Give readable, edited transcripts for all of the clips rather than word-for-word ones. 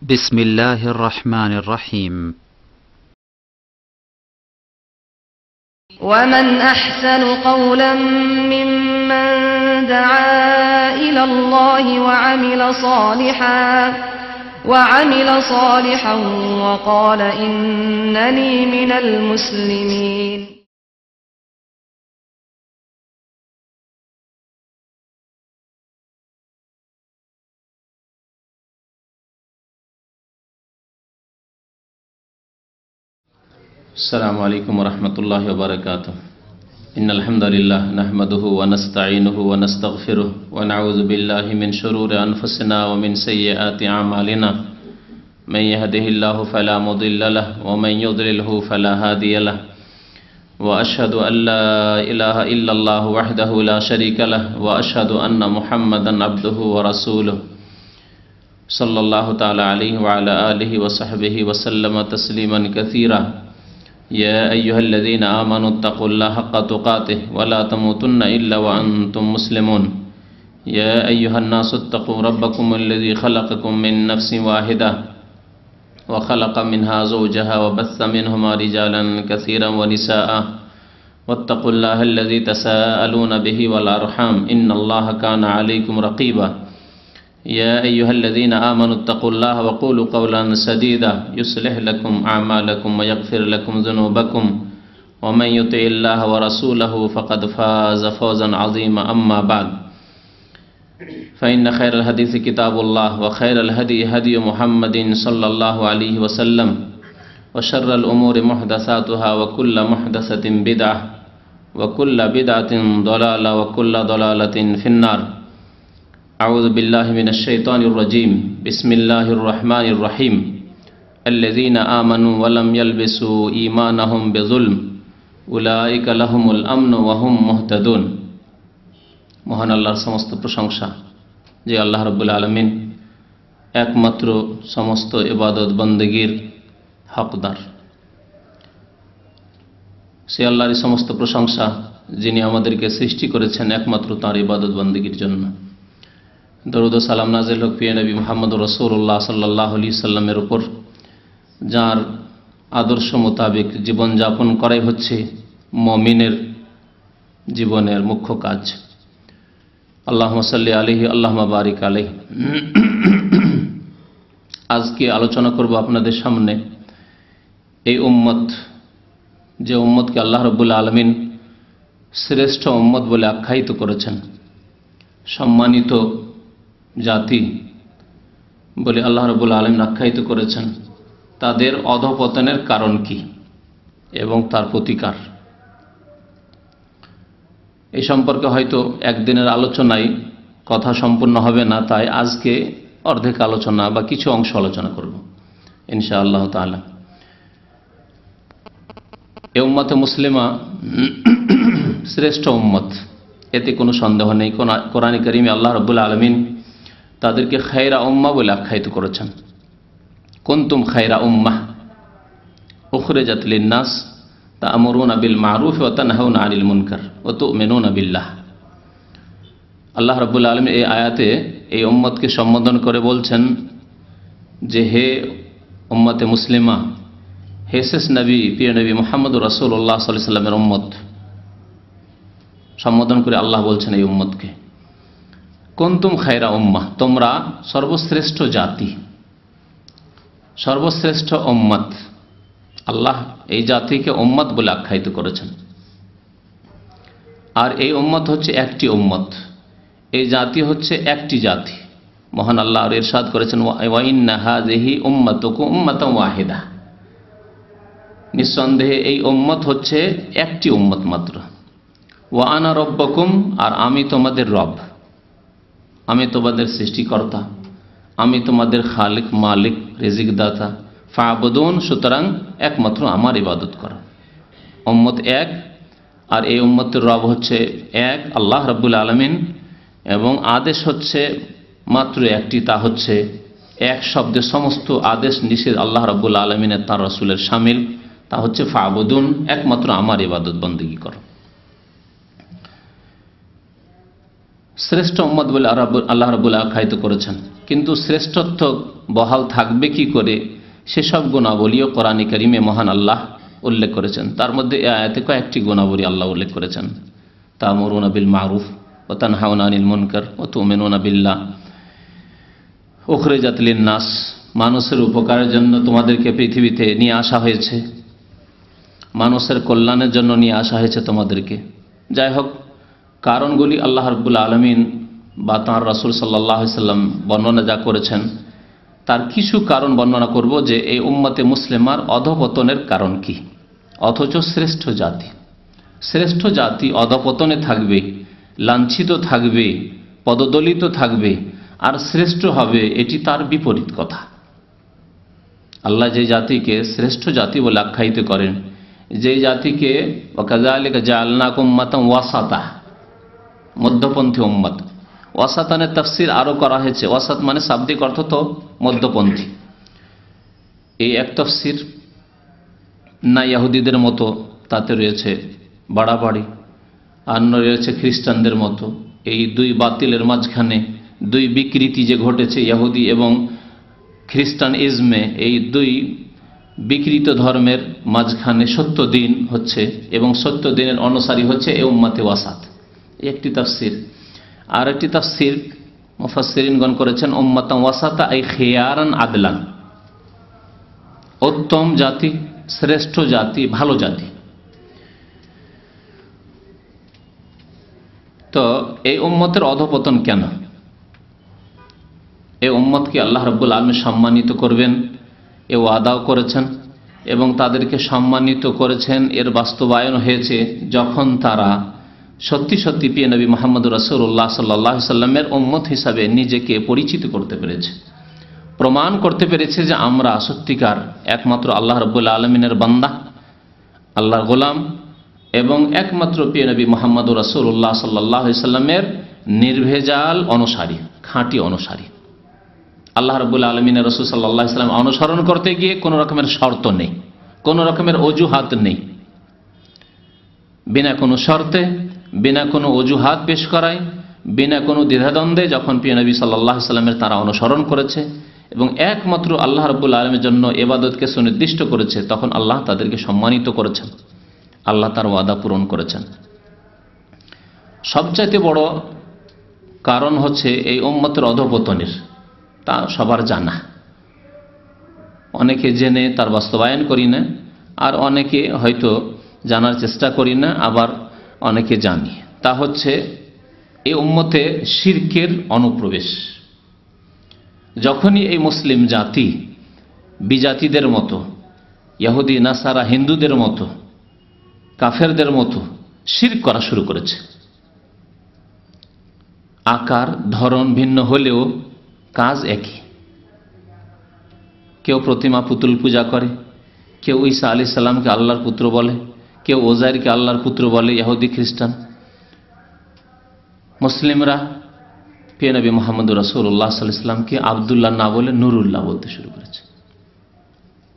بسم الله الرحمن الرحيم. ومن أحسن قولا ممن دعا إلى الله وعمل صالحا وقال إنني من المسلمين. السلام عليكم ورحمة الله وبركاته. إن الحمد لله نحمده ونستعينه ونستغفره ونعوذ بالله من شرور أنفسنا ومن سيئات أعمالنا. من يهده الله فلا مضل له ومن يضلله فلا هادي له. وأشهد أن لا إله إلا الله وحده لا شريك له وأشهد أن محمدا عبده ورسوله صلى الله تعالى عليه وعلى آله وصحبه وسلم تسليما كثيرا. يا أيها الذين آمنوا اتقوا الله حق تقاته ولا تموتن إلا وأنتم مسلمون. يا أيها الناس اتقوا ربكم الذي خلقكم من نفس واحدة وخلق منها زوجها وبث منهما رجالا كثيرا ونساء واتقوا الله الذي تساءلون به والأرحام إن الله كان عليكم رقيبا. يا أيها الذين آمنوا اتقوا الله وقولوا قولا سديدا يصلح لكم أعمالكم ويغفر لكم ذنوبكم ومن يطع الله ورسوله فقد فاز فوزا عظيما. أما بعد فإن خير الحديث كتاب الله وخير الهدي هدي محمد صلى الله عليه وسلم وشر الأمور محدثاتها وكل محدثة بدعة وكل بدعة ضلالة وكل ضلالة في النار. أعوذ بالله من الشيطان الرجيم. بسم الله الرحمن الرحيم. الذين آمنوا ولم يلبسوا إيمانهم بظلم أولئك لهم الأمن وهم مهتدون. মহান আল্লাহর সমস্ত প্রশংসা, যে আল্লাহ রাব্বুল আলামিন একমাত্র সমস্ত ইবাদত বন্দেগীর হকদার। সে আল্লাহরই সমস্ত প্রশংসা যিনি আমাদেরকে সৃষ্টি করেছেন একমাত্র তাঁর ইবাদত বন্দেগীর জন্য। দরুদ ও সালাম নাজিল হোক প্রিয় নবী মুহাম্মদ রাসূলুল্লাহ সাল্লাল্লাহু আলাইহি সাল্লামের উপর, যার আদর্শ মোতাবেক জীবনযাপন করাই হচ্ছে মুমিনের জীবনের মুখ্য কাজ। আল্লাহুম্মা সাল্লি আলাইহি আল্লাহুম্মা বারিক আলাইহি। আজকে আলোচনা করব আপনাদের সামনে এই উম্মত, যে উম্মতকে আল্লাহ রাব্বুল আলামিন শ্রেষ্ঠ উম্মত বলে আখ্যায়িত করেছেন, সম্মানিত জাতি বলে আল্লাহ রাব্বুল আলামিন আখ্যায়িত করেছেন, তাদের অধঃপতনের কারণ কি এবং তার প্রতিকার। এই সম্পর্কে হয়তো একদিনের আলোচনায় কথা সম্পূর্ণ হবে না, তাই আজকে অর্ধেক আলোচনা বা কিছু অংশ আলোচনা করব ইনশাআল্লাহ তাআলা। এই উম্মতে মুসলিমা শ্রেষ্ঠ উম্মত, এতে কোনো সন্দেহ নেই। কোরআনে কারিমে আল্লাহ রাব্বুল আলামিন তাদেরকে খায়রা উম্মাহ বলে আখ্যায়িত করেছেন। কুনতুম খায়রা উম্মাহ উখরিজাত লিন-নাস তা'মুরুনা বিল মা'রুফ ওয়া তানহাউনা আনিল মুনকার ওয়া তু'মিনুনা বিল্লাহ। আল্লাহ রাব্বুল আলামিন এই আয়াতে এই উম্মতকে সম্বোধন করে বলছেন যে, হে উম্মতে মুসলিমা, হে শেষ নবী প্রিয় নবী মুহাম্মদুর রাসূলুল্লাহ সাল্লাল্লাহু আলাইহি সাল্লামের উম্মত। সম্বোধন করে আল্লাহ বলছেন এই উম্মতকে, কুনতুম খায়রা উম্মাহ, তোমরা সর্বশ্রেষ্ঠ জাতি, সর্বশ্রেষ্ঠ উম্মত। আল্লাহ এই জাতিকে উম্মত বলে আখ্যায়িত করেছেন। আর এই উম্মত হচ্ছে একটি উম্মত, এই জাতি হচ্ছে একটি জাতি। মহান আল্লাহ আর ইরশাদ করেছেন, ওয়া ইন্না হাযিহি উম্মাতুকুম উম্মাতান ওয়াহিদা, নিঃসন্দেহে এই উম্মত হচ্ছে একটি উম্মত মাত্র। ওয়া আনা রব্বুকুম, আর আমি তোমাদের রব, আমি তোমাদের সৃষ্টিকর্তা, আমি তোমাদের খালিক, মালিক, রিজিকদাতা। ফা'বুদুন, সুতরাং একমাত্র আমার ইবাদত করো। উম্মত এক, আর এই উম্মতের রব হচ্ছে এক আল্লাহ রাব্বুল আলামিন, এবং আদেশ হচ্ছে মাত্র একটি, তা হচ্ছে এক শব্দে সমস্ত আদেশ নিষেধ আল্লাহ রাব্বুল আলামিনের তার রাসূলের শামিল, তা হচ্ছে ফা'বুদুন, একমাত্র আমার ইবাদত বন্দেগী করো। শ্রেষ্ঠ উম্মত বলে আল্লাহ রাব্বুল আখ্যায়িত করেছেন। কিন্তু শ্রেষ্ঠত্ব বহাল থাকবে কি করে সেসব গুণাবলীও কোরআনে কারিমে মহান আল্লাহ উল্লেখ করেছেন। তার মধ্যে এই আয়াতে কয়েকটি গুণাবলী আল্লাহ উল্লেখ করেছেন। তা'মুরুনা বিল মা'রুফ ওয়া তানহাউনা আনিল মুনকার ওয়া তু'মিনুনা বিল্লাহ উখরিজাত লিন-নাস, মানুষের উপকারের জন্য তোমাদেরকে পৃথিবীতে নিয়ে আসা হয়েছে, মানুষের কল্যাণের জন্য নিয়ে আসা হয়েছে তোমাদেরকে। যাই হোক, কারণগুলি আল্লাহ রাব্বুল আলামিন বা তাঁর রাসূল সাল্লাল্লাহু আলাইহি সাল্লাম বর্ণনা যা করেছেন তার কিছু কারণ বর্ণনা করব যে এই উম্মতে মুসলিমার অধঃপতনের কারণ কি। অথচ শ্রেষ্ঠ জাতি অধঃপতনে থাকবে, লাঞ্ছিত থাকবে, পদদলিত থাকবে আর শ্রেষ্ঠ হবে, এটি তার বিপরীত কথা। আল্লাহ যে জাতিকে শ্রেষ্ঠ জাতি বলে আখ্যায়িত করেন, যে জাতিকে ওয়াকাযালিকা জাআলনাকুম উম্মাতান ওয়াসাতা, মধ্যপন্থী উম্মত। ওয়াসাতানের তাফসীর আরও করা হয়েছে। ওয়াসাত মানে শাব্দিক অর্থ তো মধ্যপন্থী, এই এক তাফসীর। না ইহুদিদের মতো তাতে রয়েছে বাড়াবাড়ি, আর রয়েছে খ্রিস্টানদের মতো। এই দুই বাতিলের মাঝখানে দুই বিকৃতি যে ঘটেছে ইহুদি এবং খ্রিস্টান ইজমে, এই দুই বিকৃত ধর্মের মাঝখানে সত্য দিন হচ্ছে এবং সত্য দিনের অনুসারী হচ্ছে এই উম্মতে ওয়াসাত, একটি তাফসীর। আর একটি তাফসীর মুফাসসিরিনগণ করেছেন উম্মাতান ওয়াসাতা আই খিয়ারান আদলান, উত্তম জাতি, শ্রেষ্ঠ জাতি, ভালো জাতি। তো এই উম্মতের অধঃপতন কেন? এই উম্মতকে আল্লাহ রাব্বুল আলামিন সম্মানিত করবেন এ ওয়াদাও করেছেন এবং তাদেরকে সম্মানিত করেছেন। এর বাস্তবায়ন হয়েছে যখন তারা সত্যি সত্যি প্রিয় নবী মুহাম্মদ রাসূলুল্লাহ সাল্লাল্লাহু আলাইহি সাল্লামের উম্মত হিসাবে নিজেকে পরিচিত করতে পেরেছে, প্রমাণ করতে পেরেছে যে আমরা সত্যিকার একমাত্র আল্লাহ রাব্বুল আলামিনের বান্দা, আল্লাহর গোলাম এবং একমাত্র প্রিয় নবী মুহাম্মদ রাসূলুল্লাহ সাল্লাল্লাহু আলাইহি সাল্লামের নির্ভেজাল অনুসারী, খাঁটি অনুসারী। আল্লাহ রাব্বুল আলামিনের রাসূল সাল্লাল্লাহু আলাইহি সাল্লাম অনুসরণ করতে গিয়ে কোনো রকমের শর্ত নেই, কোনো রকমের অজুহাত নেই। বিনা কোনো শর্তে, বিনা কোনো অজুহাত পেশ করায়, বিনা কোনো দ্বিধাদ্বন্দ্বে যখন প্রিয় নবী সাল্লাল্লাহু আলাইহি সাল্লামের তারা অনুসরণ করেছে এবং একমাত্র আল্লাহ রাব্বুল আলামিনের জন্য ইবাদতকে সুনির্দিষ্ট করেছে, তখন আল্লাহ তাদেরকে সম্মানিত করেছেন, আল্লাহ তার ওয়াদা পূরণ করেছেন। সবচাইতে বড় কারণ হচ্ছে এই উম্মতের অধঃপতনের, তা সবার জানা। অনেকে জেনে তার বাস্তবায়ন করি না, আর অনেকে হয়তো জানার চেষ্টা করি না, আবার অনেকে জানি। তা হচ্ছে এই উম্মতে শিরকের অনুপ্রবেশ। যখনই এই মুসলিম জাতি বিজাতিদের মতো, ইহুদি নাসারা হিন্দুদের মতো, কাফেরদের মতো শিরক করা শুরু করেছে, আকার ধরন ভিন্ন হলেও কাজ একই। কেউ প্রতিমা পুতুল পূজা করে, কেউ ঈসা আলাইহিস সালামকে আল্লাহর পুত্র বলে, কেউ ওজাইরকে আল্লাহর পুত্র বলে, ইহুদি খ্রিস্টান। মুসলিমরা প্রিয় নবী মুহাম্মদ রাসূলুল্লাহ সাল্লাল্লাহু আলাইহি সাল্লামকে আব্দুল্লাহ না বলে নূরুল্লাহ বলতে শুরু করেছে।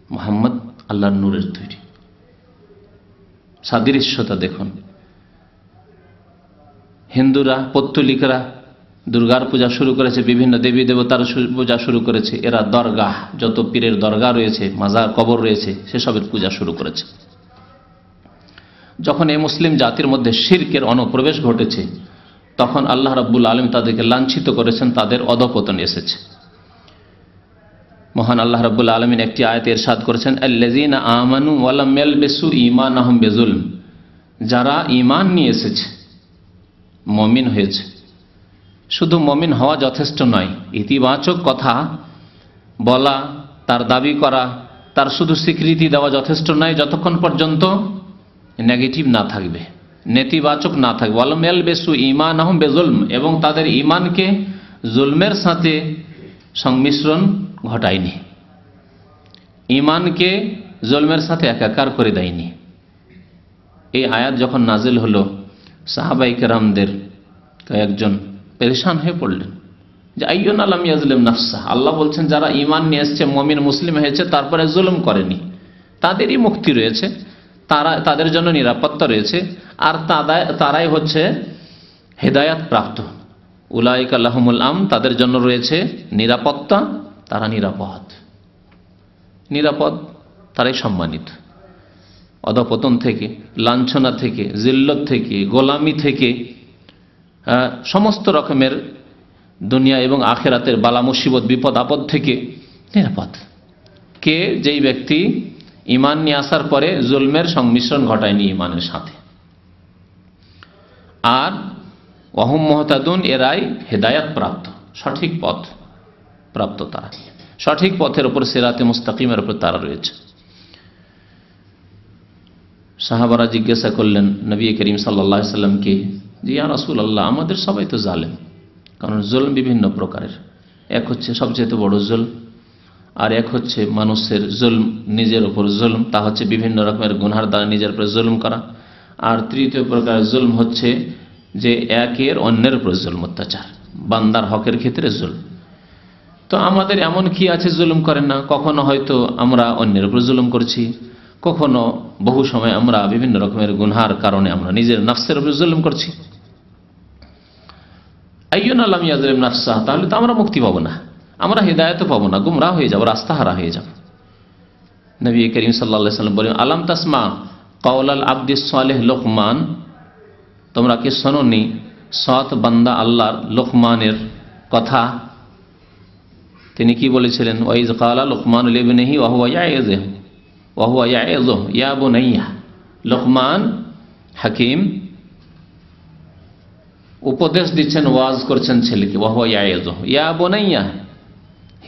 মুহাম্মদ আল্লাহর নূরের তৈরি, সাদৃশ্যতা দেখুন। হিন্দুরা, পৌত্তলিকরা দুর্গার পূজা শুরু করেছে, বিভিন্ন দেবী দেবতার পূজা শুরু করেছে। এরা দরগাহ, যত পীরের দরগা রয়েছে, মাজার, কবর রয়েছে, সেসবের পূজা শুরু করেছে। যখন এই মুসলিম জাতির মধ্যে শিরকের অনুপ্রবেশ ঘটেছে, তখন আল্লাহ রাব্বুল আলামিন তাদেরকে লাঞ্ছিত করেছেন, তাদের অধঃপতন এসেছে। মহান আল্লাহ রাব্বুল আলামিন একটি আয়াতে ইরশাদ করেছেন, আল্লাযীনা আমানু ওয়া লাম ইয়ালবিসু ঈমানাহুম বিযুলম, যারা ঈমান নিয়ে এসেছে, মুমিন হয়েছে। শুধু মুমিন হওয়া যথেষ্ট নয়, ইতিবাচক কথা বলা, তার দাবি করা, তার শুধু স্বীকৃতি দেওয়া যথেষ্ট নয় যতক্ষণ পর্যন্ত নেগেটিভ না থাকবে, নেতিবাচক না থাকবে। ওয়া লাম ইয়ালবিসু ঈমানাহুম বিযুলম, এবং তাদের ঈমানকে জুলমের সাথে সংমিশ্রণ ঘটায়নি, ঈমানকে জুলমের সাথে একাকার করে দেয়নি। এই আয়াত যখন নাজিল হলো, সাহাবায়ে কেরামদের কয়েকজন পেরেশান হয়ে পড়লেন যে আইয়ুনা লাম ইয়াজলিম নাফসা, আল্লাহ বলছেন যারা ঈমান নিয়ে এসেছে, মুমিন মুসলিম হয়েছে, তারপরে জুলুম করেনি, তাদেরই মুক্তি রয়েছে, তাদের জন্য নিরাপত্তা রয়েছে, আর তারাই হচ্ছে হেদায়াত প্রাপ্ত, উলাইকা লাহুমুল আম, তাদের জন্য রয়েছে নিরাপত্তা, তারা নিরাপদ, তারাই সম্মানিত। অধঃপতন থেকে, লাঞ্ছনা থেকে, জিল্লত থেকে, গোলামি থেকে, সমস্ত রকমের দুনিয়া এবং আখেরাতের বালা মুসিবত বিপদ আপদ থেকে নিরাপদ। কে? যেই ব্যক্তি ঈমান নিয়ে আসার পরে জুলমের সংমিশ্রণ ঘটায়নি ঈমানের সাথে। আর ওয়াহুম মুহতাদুন, এরাই হেদায়াত প্রাপ্ত, সঠিক পথ প্রাপ্ত, তারা সঠিক পথের উপর, সিরাতে মুস্তাকিমের উপর তারা রয়েছে। সাহাবারা জিজ্ঞাসা করলেন নবী করিম সাল্লাল্লাহু আলাইহি সাল্লামকে, যে ইয়া রাসূলুল্লাহ, আমাদের সবাই তো জালেম, কারণ জুলম বিভিন্ন প্রকারের। এক হচ্ছে সবচেয়ে বড় জুলম, আর এক হচ্ছে মানুষের জুলম, নিজের উপর জুলম, তা হচ্ছে বিভিন্ন রকমের গুনার দ্বারা নিজের উপর জুলম করা। আর তৃতীয় প্রকার জুলম হচ্ছে যে একের অন্যের উপর জুলম, অত্যাচার, বান্দার হকের ক্ষেত্রে জুলম। তো আমাদের এমন কি আছে জুলুম করেন না? কখনো হয়তো আমরা অন্যের উপর জুলুম করছি, কখনো বহু সময় আমরা বিভিন্ন রকমের গুনহার কারণে আমরা নিজের নফসের উপর জুলুম করছি। আইয়ুনা লাম ইয়াজলিম নাফসা, তাহলে তো আমরা মুক্তি পাবো না, আমরা হিদায়াত পাবো না, গুমরাহ হয়ে যাব, রাস্তাহারা হয়ে যাব। নবী করিম সাল্লাল্লাহু আলাইহি ওয়াসাল্লাম বলেন, আলাম তাসমা কাওলাল আবদিস সালেহ লোকমান, তোমরা কি শোনোনি সৎ বান্দা আল্লাহর লোকমানের কথা? তিনি কি বলেছিলেন? ওয়াইজ ক্বালা লোকমান লিবনিহি ওয়া হুয়া ইয়াইযুহু ইয়া বুনাইয়া। লোকমান হাকিম উপদেশ দিচ্ছেন, ওয়াজ করছেন ছেলেকে, ওয়া হুয়া ইয়াইযুহু ইয়া বুনাইয়া,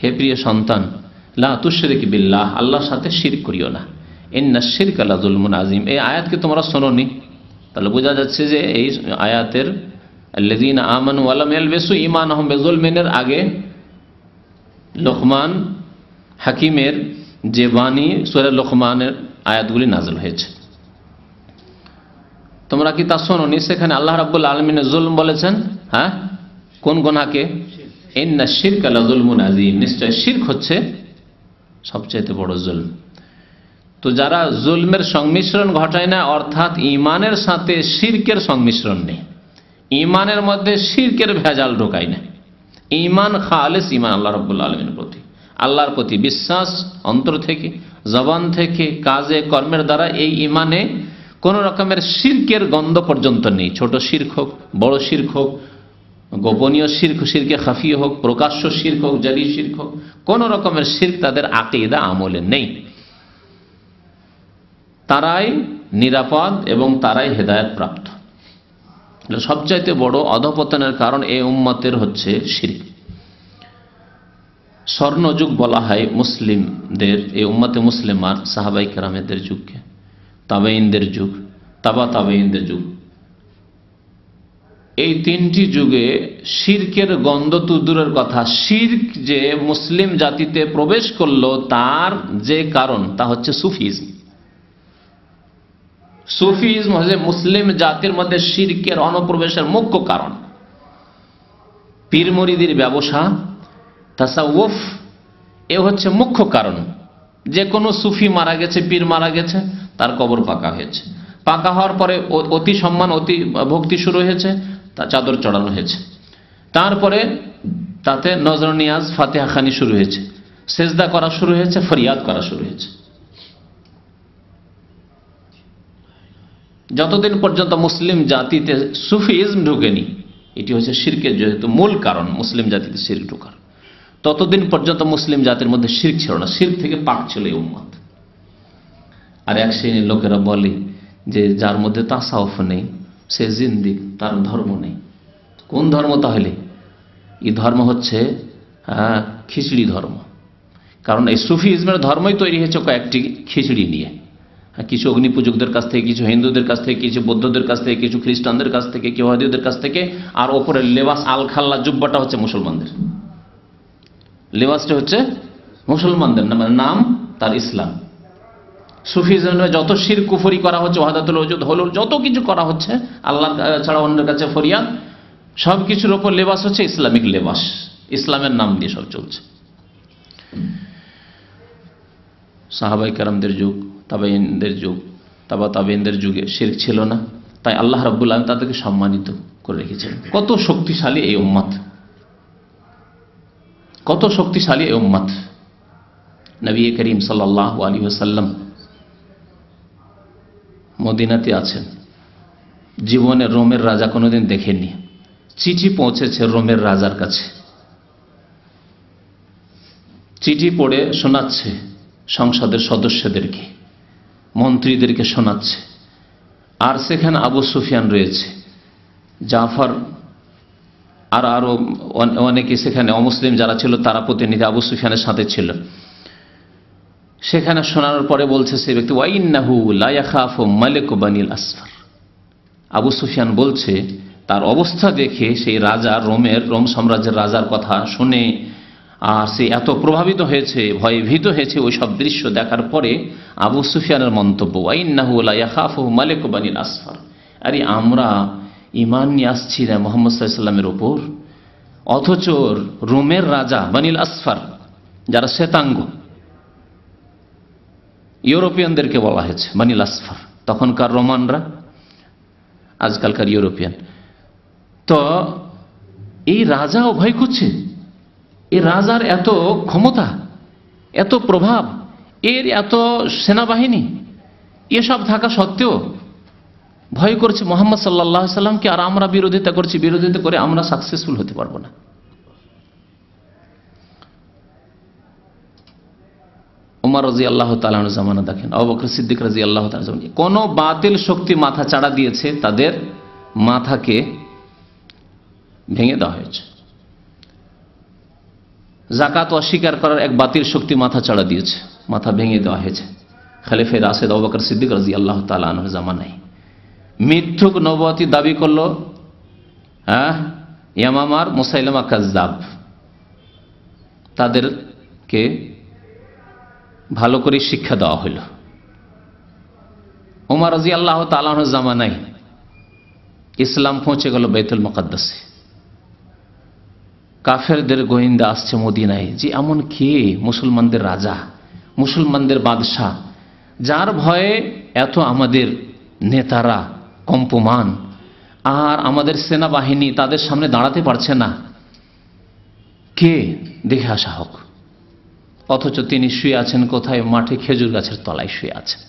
হে প্রিয় সন্তান, লা তুশরিক বিল্লাহ, আল্লাহর সাথে শিরক করিও না, ইন্নাশ শিরকা লাযুলমুন আযীম। এই আয়াতকে তোমরা শোনোনি? তাহলে বোঝা যাচ্ছে যে এই আয়াতের আল্লাযীনা আমানু ওয়া লাম ইয়ালবিসু ঈমানাহুম বিযুলমিনের আগে লোকমান হাকিমের যে বাণী, সূরা লোকমানের আয়াতগুলি নাযিল হয়েছে, তোমরা কি তা শোনোনি? সেখানে আল্লাহ রাব্বুল আলামিন জুলম বলেছেন। হ্যাঁ, কোন গুনাহকে? ইন্নাশ শিরকা লাযুলমুন আযীম, নিশ্চয় শিরক হচ্ছে সবচেয়ে বড় জুলম। তো যারা জুলমের সংমিশ্রণ ঘটায় না, অর্থাৎ ঈমানের সাথে শিরকের সংমিশ্রণ নেই, ঈমানের মধ্যে শিরকের ভেজাল ঢোকায় না, ঈমান খালিস ঈমান আল্লাহ রাব্বুল আলামিনের প্রতি, আল্লাহর প্রতি বিশ্বাস অন্তর থেকে, জবান থেকে, কাজে কর্মের দ্বারা এই ঈমানে কোন রকমের শিরকের গন্ধ পর্যন্ত নেই। ছোট শিরক হোক, বড় শিরক হোক, গোপনীয় শিরক, শিরকে খাফি হোক, প্রকাশ্য শিরক হোক, জালি শিরক হোক, কোন রকমের শিরক তাদের আকীদা আমলে নেই। তারাই নিরাপদ এবং তারাই হেদায়েত প্রাপ্ত। সবচাইতে বড় অধঃপতনের কারণ এই উম্মতের হচ্ছে শিরক। স্বর্ণযুগ বলা হয় মুসলিমদের, এই উম্মতে মুসলিমার সাহাবায়ে কেরামদের যুগকে, তাবেঈনদের যুগ, তাবেঈনদের যুগ। এই তিনটি যুগে শিরকের গন্ধ তো দূরের কথা, শিরক যে মুসলিম জাতিতে প্রবেশ করলো তার যে কারণ, তা হচ্ছে সুফিজম। সুফিজম হচ্ছে মুসলিম জাতির মধ্যে শিরকের অনুপ্রবেশের মুখ্য কারণ। পীর মুরিদির ব্যবসা, তাসাউফ, এ হচ্ছে মুখ্য কারণ। যে কোনো সুফি মারা গেছে, পীর মারা গেছে, তার কবর পাকা হয়েছে, পাকা হওয়ার পরে অতি সম্মান, অতি ভক্তি শুরু হয়েছে, তা চাদর চড়ানো হয়েছে, তারপরে তাতে নজর নিয়াজ, ফাতিহা খানি শুরু হয়েছে, সেজদা করা শুরু হয়েছে, ফরিয়াদ করা শুরু হয়েছে। যতদিন পর্যন্ত মুসলিম জাতিতে সুফিজম ঢুকেনি, এটি হচ্ছে শিরকের যেহেতু মূল কারণ মুসলিম জাতিতে শিরক ঢোকার, ততদিন পর্যন্ত মুসলিম জাতির মধ্যে শিরক ছিল না, শিরক থেকে পাক ছিল এই উম্মত। আর এক শ্রেণীর লোকেরা বলে যে যার মধ্যে তাসাউফ নেই সে জিন্দিক, তার ধর্ম নেই। কোন ধর্ম তাহলে? এই ধর্ম হচ্ছে খিচড়ি ধর্ম। কারণ এই সুফিজমের ধর্মই তৈরি হয়েছে কয়েকটি খিচড়ি নিয়ে, কিছু অগ্নি পূজকদের কাছ থেকে, কিছু হিন্দুদের কাছ থেকে, কিছু বৌদ্ধদের কাছ থেকে, কিছু খ্রিস্টানদের কাছ থেকে, কেউ ইহুদিদের কাছ থেকে। আর ওপরের লেবাস আল খাল্লা জুব্বাটা হচ্ছে মুসলমানদের, লেবাসটা হচ্ছে মুসলমানদের, নাম তার ইসলাম। সুফিজমে যত শিরক কুফরি করা হচ্ছে, ওয়াহদাতুল ওজুদ হলো, যত কিছু করা হচ্ছে আল্লাহ ছাড়া অন্যের কাছে ফরিয়াদ, সব কিছুর ওপর লেবাস হচ্ছে ইসলামিক লেবাস, ইসলামের নাম দিয়ে সব চলছে। সাহাবায়ে কেরামদের যুগ, তাবেঈনদের যুগ, তাবেঈনদের যুগে শিরক ছিল না, তাই আল্লাহ রাব্বুল আলামিন তাদেরকে সম্মানিত করে রেখেছেন। কত শক্তিশালী এই উম্মত, কত শক্তিশালী এই উম্মত। নবী করিম সাল্লাল্লাহু আলাইহি ওয়াসাল্লাম মদিনাতে আছেন, জীবনে রোমের রাজা কোনোদিন দেখেননি। চিঠি পৌঁছেছে রোমের রাজার কাছে, চিঠি পড়ে শোনাচ্ছে সংসদের সদস্যদেরকে, মন্ত্রীদেরকে শোনাচ্ছে। আর সেখানে আবু সুফিয়ান রয়েছে, জাফর আর আরো অনেকে সেখানে অমুসলিম যারা ছিল তারা প্রতিনিধি আবু সুফিয়ানের সাথে ছিল। সেখানে শোনানোর পরে বলছে সে ব্যক্তি, ওয়াইন্নাহু লা ইয়াখাফু মালিক বানিল আসফার। আবু সুফিয়ান বলছে তার অবস্থা দেখে সেই রাজা, রোম সাম্রাজ্যের রাজার কথা শুনে আর সে এত প্রভাবিত হয়েছে, ভয়ে ভীত হয়েছে ওই সব দৃশ্য দেখার পরে। আবু সুফিয়ানের মন্তব্য, ওয়াইন্নাহু লা ইয়াখাফু মালিক বানিল আসফার। আরে আমরা ঈমান নিয়ে আসছি না মুহাম্মদ সাল্লাল্লাহু আলাইহি ওয়াসাল্লামের উপর, অথচ রোমের রাজা বানিল আসফার যারা শ্বেতাঙ্গ, ইউরোপিয়ানদেরকে বলা হয়েছে বানিল আসফার, তখনকার রোমানরা, আজকালকার ইউরোপিয়ান। তো এই রাজাও ভয় করছে, এই রাজার এত ক্ষমতা, এত প্রভাব, এর এত সেনাবাহিনী, এসব থাকা সত্ত্বেও ভয় করছে মুহাম্মদ সাল্লাল্লাহু আলাইহি সাল্লামকে। আর আমরা বিরোধিতা করছি, বিরোধিতা করে আমরা সাকসেসফুল হতে পারবো না। ওমর রাদিয়াল্লাহু তাআলা আনহু জামানা দেখেন, আবু বকর সিদ্দিক রাদিয়াল্লাহু তাআলা জামানা, কোন বাতিল শক্তি মাথা চাড়া দিয়েছে তাদের মাথাকে ভেঙে দেওয়া হয়েছে। যাকাত অস্বীকার করার এক বাতিল শক্তি মাথা চাড়া দিয়েছে, মাথা ভেঙে দেওয়া হয়েছে খলিফায়ে রাশেদ আবু বকর সিদ্দিক রাদিয়াল্লাহু তাআলা আনহুর জামানায়। মিথ্যুক নবুয়তি দাবি করলো ইয়ামামার মুসাইলামা কাযযাব, তাদেরকে ভালো করে শিক্ষা দেওয়া হইল। ওমর রাদিয়াল্লাহু তাআলা আনহুর জামানায় ইসলাম পৌঁছে গেল বাইতুল মুকাদ্দাসে। কাফেরদের গোয়েন্দা আসছে মদিনায় যে এমন কে মুসলমানদের রাজা, মুসলমানদের বাদশাহ, যার ভয়ে এত আমাদের নেতারা কম্পমান, আর আমাদের সেনাবাহিনী তাদের সামনে দাঁড়াতে পারছে না, কে দেখে আসা হোক। অথচ তিনি শুয়ে আছেন কোথায়? মাঠে খেজুর গাছের তলায় শুয়ে আছেন।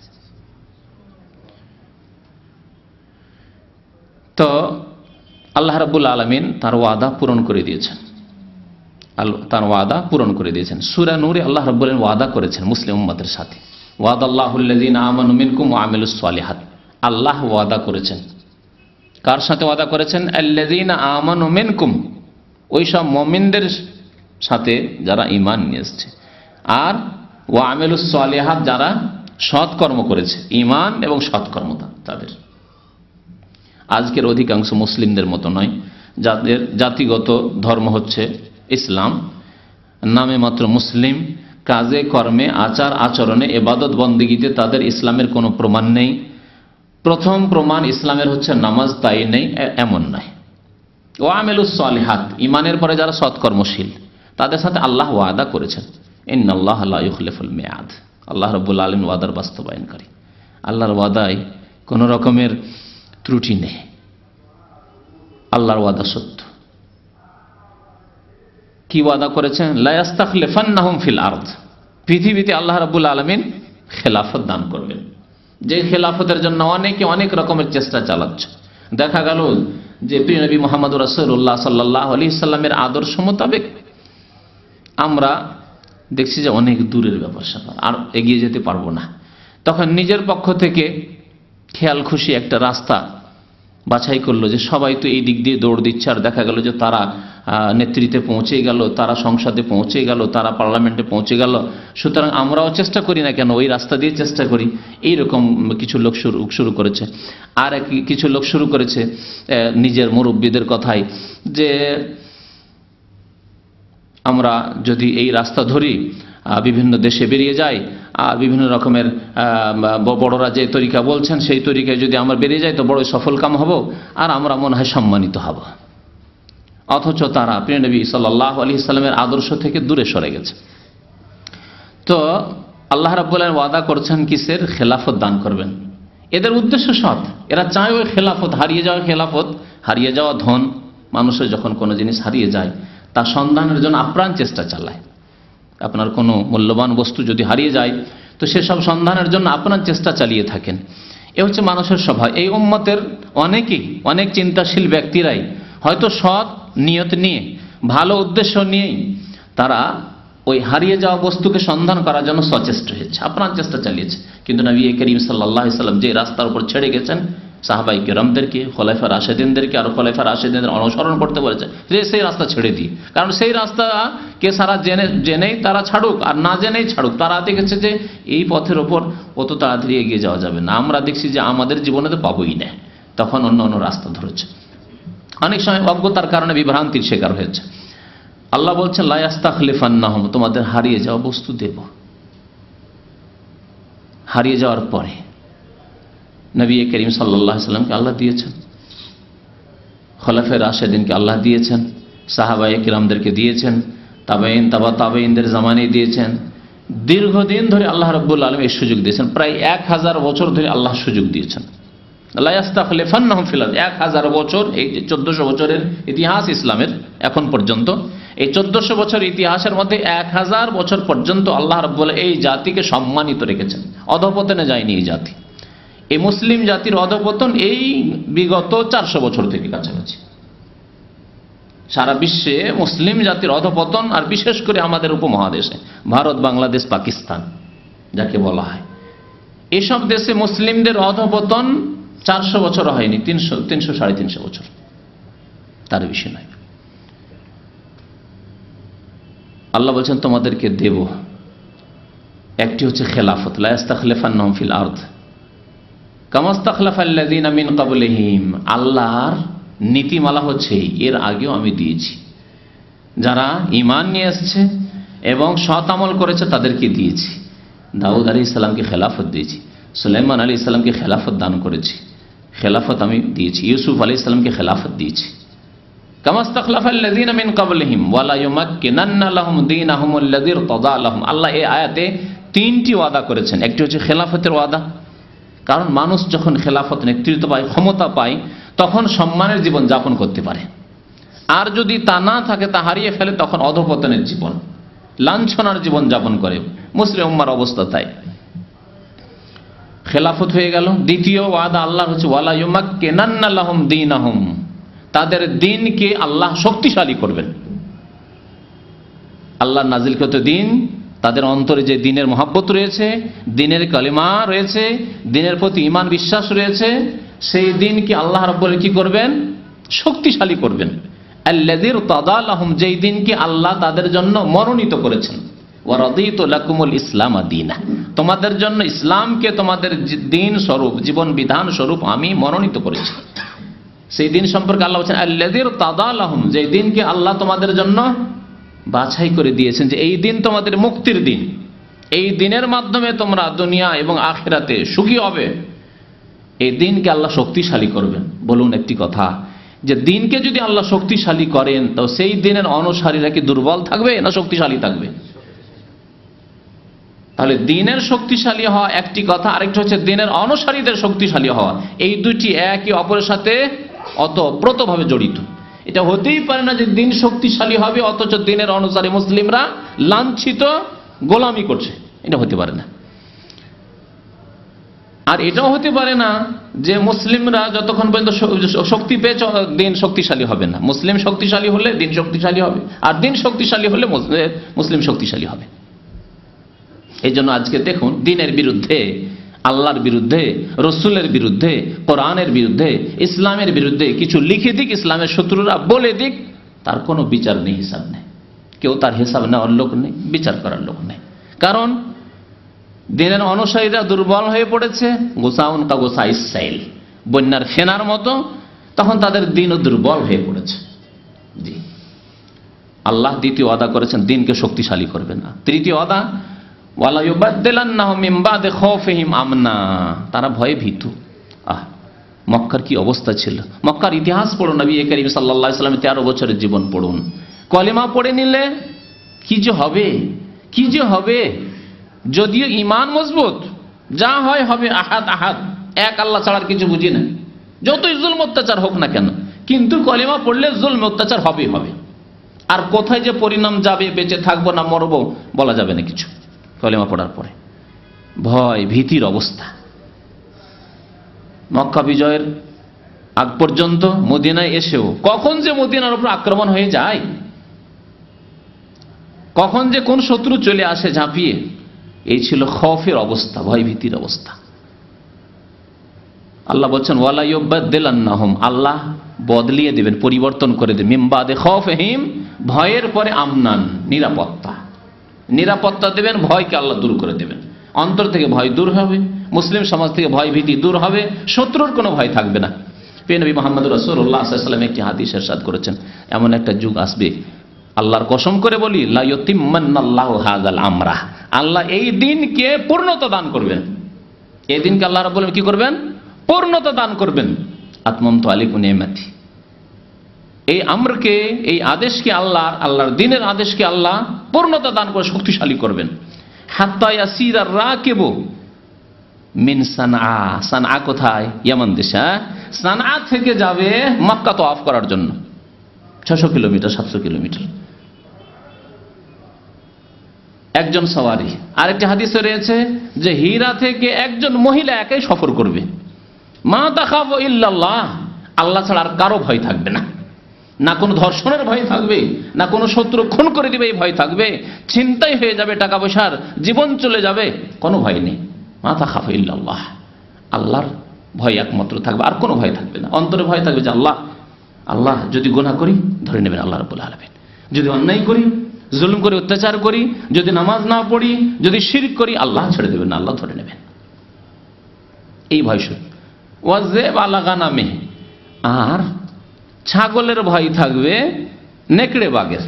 তো আল্লাহ রাব্বুল আলামিন তার ওয়াদা পূরণ করে দিয়েছেন, তার ওয়াদা পূরণ করে দিয়েছেন। সূরা নূরে আল্লাহ রাব্বুল আলামিন ওয়াদা করেছেন মুসলিম উম্মতের সাথে, ওয়াদাল্লাহুল্লাযীনা আমানু মিনকুম ওয়া আমিলুস সালিহাত। আল্লাহ ওয়াদা করেছেন, কার সাথে ওয়াদা করেছেন? আল্লাযীনা আমানু মিনকুম, ওই সব মুমিনদের সাথে যারা ঈমান নিয়ে এসেছে, আর ওয়া আমিলুস সালিহাত যারা সৎকর্ম করেছে, ঈমান এবং সৎকর্ম তাদের। আজকের অধিকাংশ মুসলিমদের মতো নয়, যাদের জাতিগত ধর্ম হচ্ছে ইসলাম, নামে মাত্র মুসলিম, কাজে কর্মে আচার আচরণে ইবাদত বন্দেগীতে তাদের ইসলামের কোনো প্রমাণ নেই। প্রথম প্রমাণ ইসলামের হচ্ছে নামাজ, তাই নেই এমন নয়। ওয়া আমিলুস সালিহাত, ঈমানের পরে যারা সৎকর্মশীল, তাদের সাথে আল্লাহ ওয়াদা করেছেন, ইন্নাল্লাহা লা ইউখলিফুল মিয়াদ। আল্লাহ রাব্বুল আলামিন ওয়াদার বাস্তবায়নকারী। আল্লাহর ওয়াদায় কোনো রকমের ত্রুটি নেই, আল্লাহর ওয়াদা সত্য। কি ওয়াদা করেছেন? লা ইস্তাখলিফান্নাহুম ফিল আরদ, পৃথিবীতে আল্লাহ রাব্বুল আলামিন খেলাফত দান করবেন। যে খেলাফতের জন্য অনেকে অনেক রকমের চেষ্টা চালাচ্ছে। দেখা গেল যে প্রিয় নবী মুহাম্মদুর রাসূলুল্লাহ সাল্লাল্লাহু আলাইহি সাল্লামের আদর্শ মোতাবেক আমরা দেখছি যে অনেক দূরের ব্যাপার স্যাপার, আর এগিয়ে যেতে পারবো না। তখন নিজের পক্ষ থেকে খেয়াল খুশি একটা রাস্তা বাছাই করলো যে সবাই তো এই দিক দিয়ে দৌড় দিচ্ছে, আর দেখা গেল যে তারা নেতৃত্বে পৌঁছে গেল, তারা সংসদে পৌঁছে গেল, তারা পার্লামেন্টে পৌঁছে গেল, সুতরাং আমরাও চেষ্টা করি না কেন, ওই রাস্তা দিয়ে চেষ্টা করি। এইরকম কিছু লোক শুরু করেছে। আর কিছু লোক শুরু করেছে নিজের মুরব্বীদের কথাই, যে আমরা যদি এই রাস্তা ধরি, বিভিন্ন দেশে বেরিয়ে যাই, আর বিভিন্ন রকমের বড়রা যে তরিকা বলছেন সেই তরিকায় যদি আমরা বেরিয়ে যাই তো বড় সফলকাম হব, আর আমরা মনে হয় সম্মানিত হব। অথচ তারা প্রিয় নবী সাল্লাল্লাহু আলাইহি সাল্লামের আদর্শ থেকে দূরে সরে গেছে। তো আল্লাহ রাব্বুল আলামিন ওয়াদা করছেন কিসের? খেলাফত দান করবেন। এদের উদ্দেশ্য সৎ, এরা চায় ওই খেলাফত, হারিয়ে যাওয়া খেলাফত হারিয়ে যাওয়া ধন, মানুষের যখন কোনো জিনিস হারিয়ে যায় তার সন্ধানের জন্য আপ্রাণ চেষ্টা চালায়। আপনার কোনো মূল্যবান বস্তু যদি হারিয়ে যায় তো সেসব সন্ধানের জন্য আপ্রাণ চেষ্টা চালিয়ে থাকেন। এ হচ্ছে মানুষের স্বভাব। এই উম্মতের অনেকেই, অনেক চিন্তাশীল ব্যক্তিরাই হয়তো সৎ নিয়ত নিয়ে, ভালো উদ্দেশ্য নিয়েই তারা ওই হারিয়ে যাওয়া বস্তুকে সন্ধান করার জন্য সচেষ্ট হয়েছে, আপ্রাণ চেষ্টা চালিয়েছে। কিন্তু নবী করিম সাল্লাল্লাহু আলাইহি সাল্লাম যে রাস্তার উপর ছেড়ে গেছেন, সাহাবাই কেরামদেরকে, খোলাফা রাশেদিনদেরকে আর খোলাফা রাশেদিনদের অনুসরণ করতে বলেছে যে সেই রাস্তা ছেড়ে দিই। কারণ সেই রাস্তাকে সারা জেনেই তারা ছাড়ুক আর না জেনেই ছাড়ুক, তারা দেখেছে যে এই পথের ওপর অত তাড়াতাড়ি এগিয়ে যাওয়া যাবে না, আমরা দেখছি যে আমাদের জীবনে তো পাবোই না, তখন অন্য অন্য রাস্তা ধরেছে। অনেক সময় অজ্ঞতার কারণে বিভ্রান্তির শিকার হয়েছে। আল্লাহ বলছেন লা ইস্তাখলিফান্নাহুম, তোমাদের হারিয়ে যাওয়া বস্তু দেব। হারিয়ে যাওয়ার পরে নবী করিম সাল্লাল্লাহু আলাইহি সাল্লামকে আল্লাহ দিয়েছেন, খোলাফায়ে রাশেদিনকে আল্লাহ দিয়েছেন, সাহাবায়ে কিরামদেরকে দিয়েছেন, তাবেঈন, তাবেঈনদের জামানায় দিয়েছেন। দীর্ঘদিন ধরে আল্লাহ রাব্বুল আলামিন এই সুযোগ দিয়েছেন, প্রায় 1000 বছর ধরে আল্লাহ সুযোগ দিয়েছেন। লা ইস্তাখলিফান্নাহুম ফিল আরদ, 1000 বছর, এই যে 1400 বছরের ইতিহাস ইসলামের এখন পর্যন্ত, এই 1400 বছর ইতিহাসের মধ্যে 1000 বছর পর্যন্ত আল্লাহ রাব্বুল এই জাতিকে সম্মানিত রেখেছেন, অধঃপতনে যায়নি এই জাতি। এই মুসলিম জাতির অধঃপতন এই বিগত 400 বছর থেকে কাছাকাছি। সারা বিশ্বে মুসলিম জাতির অধঃপতন, আর বিশেষ করে আমাদের উপমহাদেশে ভারত, বাংলাদেশ, পাকিস্তান যাকে বলা হয়, এসব দেশে মুসলিমদের অধঃপতন 400 বছর হয়নি, 300 সাড়ে 300 বছর, তার বেশি নয়। আল্লাহ বলছেন তোমাদেরকে দেব। একটি হচ্ছে খেলাফত, লা ইস্তাখলিফান্নাহুম ফিল আরদ কামা ইস্তাখলাফাল্লাযীনা মিন ক্বাবলিহিম। আল্লাহর নীতিমালা হচ্ছে এর আগেও আমি দিয়েছি, যারা ঈমান নিয়ে এসেছে এবং সৎ আমল করেছে তাদেরকে দিয়েছি। দাউদ আলাইহিস সালামকে খেলাফত দিয়েছি, সুলাইমান আলাইহিস সালামকে খেলাফত দান করেছি, খেলাফত আমি দিয়েছি। ইউসুফ আলাইহিস সালামকে খেলাফত দিয়েছি। কামা ইস্তাখলাফাল্লাযীনা মিন ক্বাবলিহিম ওয়া লা ইউমাক্কিনান্না লাহুম দীনাহুমুল্লাযী ইরতাদা লাহুম। আল্লাহ এই আয়াতে 3টি ওয়াদা করেছেন। একটি হচ্ছে খেলাফতের ওয়াদা, কারণ মানুষ যখন খেলাফত, নেতৃত্ব পায়, ক্ষমতা পায়, তখন সম্মানের জীবন যাপন করতে পারে। আর যদি তা না থাকে, তা হারিয়ে ফেলে, তখন অধঃপতনের জীবন, লাঞ্ছনার জীবন যাপন করে। মুসলিম উম্মার অবস্থা তাই। খেলাফত হয়ে গেল। দ্বিতীয় ওয়াদা আল্লাহ হচ্ছে ওয়ালা ইউমাক্কিনান্না লাহুম দীনাহুম, তাদের দ্বীনকে আল্লাহ শক্তিশালী করবেন। আল্লাহ নাজিলকৃত দ্বীন, তাদের অন্তরে যে দ্বীনের মহব্বত রয়েছে, দ্বীনের কালিমা রয়েছে, দ্বীনের প্রতি ঈমান বিশ্বাস রয়েছে, সেই দ্বীনকে আল্লাহ রাব্বুল কি করবেন? শক্তিশালী করবেন। আল্লাযী ইরতাদা লাহুম, যেই দ্বীনকে আল্লাহ তাদের জন্য মনোনীত করেছেন। ওয়া রাদিতু লাকুমুল ইসলাম দীনা, তোমাদের জন্য ইসলামকে তোমাদের দ্বীন স্বরূপ, জীবন বিধান স্বরূপ আমি মনোনীত করেছি। সেই দিন সম্পর্কে আল্লাহ বলছেন আল্লাযী ইরতাদা লাহুম, যেই দিনকে আল্লাহ তোমাদের জন্য বাছাই করে দিয়েছেন যে এই দিন তোমাদের মুক্তির দিন, এই দিনের মাধ্যমে তোমরা দুনিয়া এবং আখিরাতে সুখী হবে, এই দিনকে আল্লাহ শক্তিশালী করবেন। বলুন একটি কথা, যে দিনকে যদি আল্লাহ শক্তিশালী করেন, তো সেই দিনের অনুসারীরা কি দুর্বল থাকবে না শক্তিশালী থাকবে? তাহলে দিনের শক্তিশালী হওয়া একটি কথা, আরেকটা হচ্ছে দিনের অনুসারীদের শক্তিশালী হওয়া। এই দুটি একে অপরের সাথে ওতপ্রোতভাবে জড়িত। এটা হতেই পারে না যে দিন শক্তিশালী হবে অথচ দিনের অনুসারী মুসলিমরা লাঞ্ছিত, গোলামি করছে, এটা হতে পারে না। আর এটাও হতে পারে না যে মুসলিমরা যতক্ষণ পর্যন্ত শক্তি পেয়েছে দিন শক্তিশালী হবে না। মুসলিম শক্তিশালী হলে দিন শক্তিশালী হবে, আর দিন শক্তিশালী হলে মুসলিম শক্তিশালী হবে। এই জন্য আজকে দেখুন, দিনের বিরুদ্ধে, আল্লাহর বিরুদ্ধে, রসুলের বিরুদ্ধে, কোরআনের বিরুদ্ধে, ইসলামের বিরুদ্ধে কিছু লিখে দিক ইসলামের শত্রুরা, বলে দিক, তার কোনো বিচার নেই, হিসাব নেই। কেউ তার হিসাব নেওয়ার লোক নেই, বিচার করার লোক নেই। কারণ দিনের অনুসারীরা দুর্বল হয়ে পড়েছে, গোসাউন কা গোসা ইসরাইল, বন্যার ফেনার মতো, তখন তাদের দিনও দুর্বল হয়ে পড়েছে। জি, আল্লাহ দ্বিতীয় ওয়াদা করেছেন দিনকে শক্তিশালী করবেন না। তৃতীয় ওয়াদা ওয়ালা ইউবাদদিলান্নাহুম মিন বাদি খাউফিহিম আমনা, তারা ভয়ে ভীতু। মক্কার কি অবস্থা ছিল! মক্কার ইতিহাস পড়ুন, নবী করিম সাল্লাল্লাহু আলাইহি ওয়াসাল্লামের 13 বছরের জীবন পড়ুন। কলেমা পড়ে নিলে কি যে হবে, কি যে হবে! যদিও ঈমান মজবুত, যা হয় হবে, আহাদ আহাদ, এক আল্লাহ ছাড়ার কিছু বুঝি না, যতই জুলম অত্যাচার হোক না কেন, কিন্তু কলিমা পড়লে জুলম অত্যাচার হবেই হবে। আর কোথায় যে পরিণাম যাবে, বেঁচে থাকবো না মরবো বলা যাবে না কিছু কলিমা পড়ার পরে। ভয় ভীতির অবস্থা। মক্কা বিজয়ের আগ পর্যন্ত মদিনায় এসেও কখন যে মদিনার উপর আক্রমণ হয়ে যায়, কখন যে কোন শত্রু চলে আসে ঝাঁপিয়ে, এই ছিল খৌফের অবস্থা, ভয় ভীতির অবস্থা। আল্লাহ বলছেন ওয়ালা ইউবাদদিলান্নাহুম, আল্লাহ বদলিয়ে দেবেন, পরিবর্তন করে দেবেন, মিন বাদে খৌফিহিম, ভয়ের পরে আমনান, নিরাপত্তা। নিরাপত্তা দেবেন, ভয়কে আল্লাহ দূর করে দেবেন। অন্তর থেকে ভয় দূর হবে, মুসলিম সমাজ থেকে ভয় ভীতি দূর হবে, শত্রুর কোনো ভয় থাকবে না। প্রিয় নবী মুহাম্মদ রাসূলুল্লাহ সাল্লাল্লাহু আলাইহি ওয়াসাল্লাম একটি হাদিস ইরশাদ করেছেন, এমন একটা যুগ আসবে, আল্লাহর কসম করে বলি, লা ইউতিম্মান্নাল্লাহু হাযাল আমরা, আল্লাহ এই দিনকে পূর্ণতা দান করবেন। এই দিনকে আল্লাহ রাব্বুল আলামিন কি করবেন? পূর্ণতা দান করবেন। আতমামতু আলাইকুম নি'মাতি, এই আমরকে, এই আদেশকে আল্লাহর দিনের আদেশকে আল্লাহ পূর্ণতা দান করে শক্তিশালী করবেন। হাত্তা ইয়াসিরা রাকিবু মিন সানআ, সানআ কোথায়? ইয়ামান দেশে। সানআ থেকে যাবে মক্কা তওয়াফ করার জন্য 600 কিলোমিটার 700 কিলোমিটার একজন সওয়ারি। আরেকটি হাদিসে রয়েছে যে হীরা থেকে একজন মহিলা একাই সফর করবে। মা তাখাফু ইল্লাল্লাহ, আল্লাহ ছাড়া আর কারো ভয় থাকবে না। না কোনো ধর্ষণের ভয় থাকবে, না কোনো শত্রু খুন করে দিবে এই ভয় থাকবে, ছিনতাই হয়ে যাবে, টাকা পয়সার জীবন চলে যাবে, কোনো ভয় নেই। মা তাখাফু ইল্লাল্লাহ, আল্লাহর ভয় একমাত্র থাকবে, আর কোনো ভয় থাকবে না। অন্তরে ভয় থাকবে যে আল্লাহ যদি গুনাহ করি ধরে নেবেন আল্লাহ রাব্বুল আলামিন, যদি অন্যায় করি, জুলুম করে, অত্যাচার করি, যদি নামাজ না পড়ি, যদি শিরক করি, আল্লাহ ছেড়ে দেবেন না, আল্লাহ ধরে নেবেন। এই ভয় শুধু। ওয়াজেব আলা গানামে, আর ছাগলের ভয় থাকবে নেকড়ে বাঘের।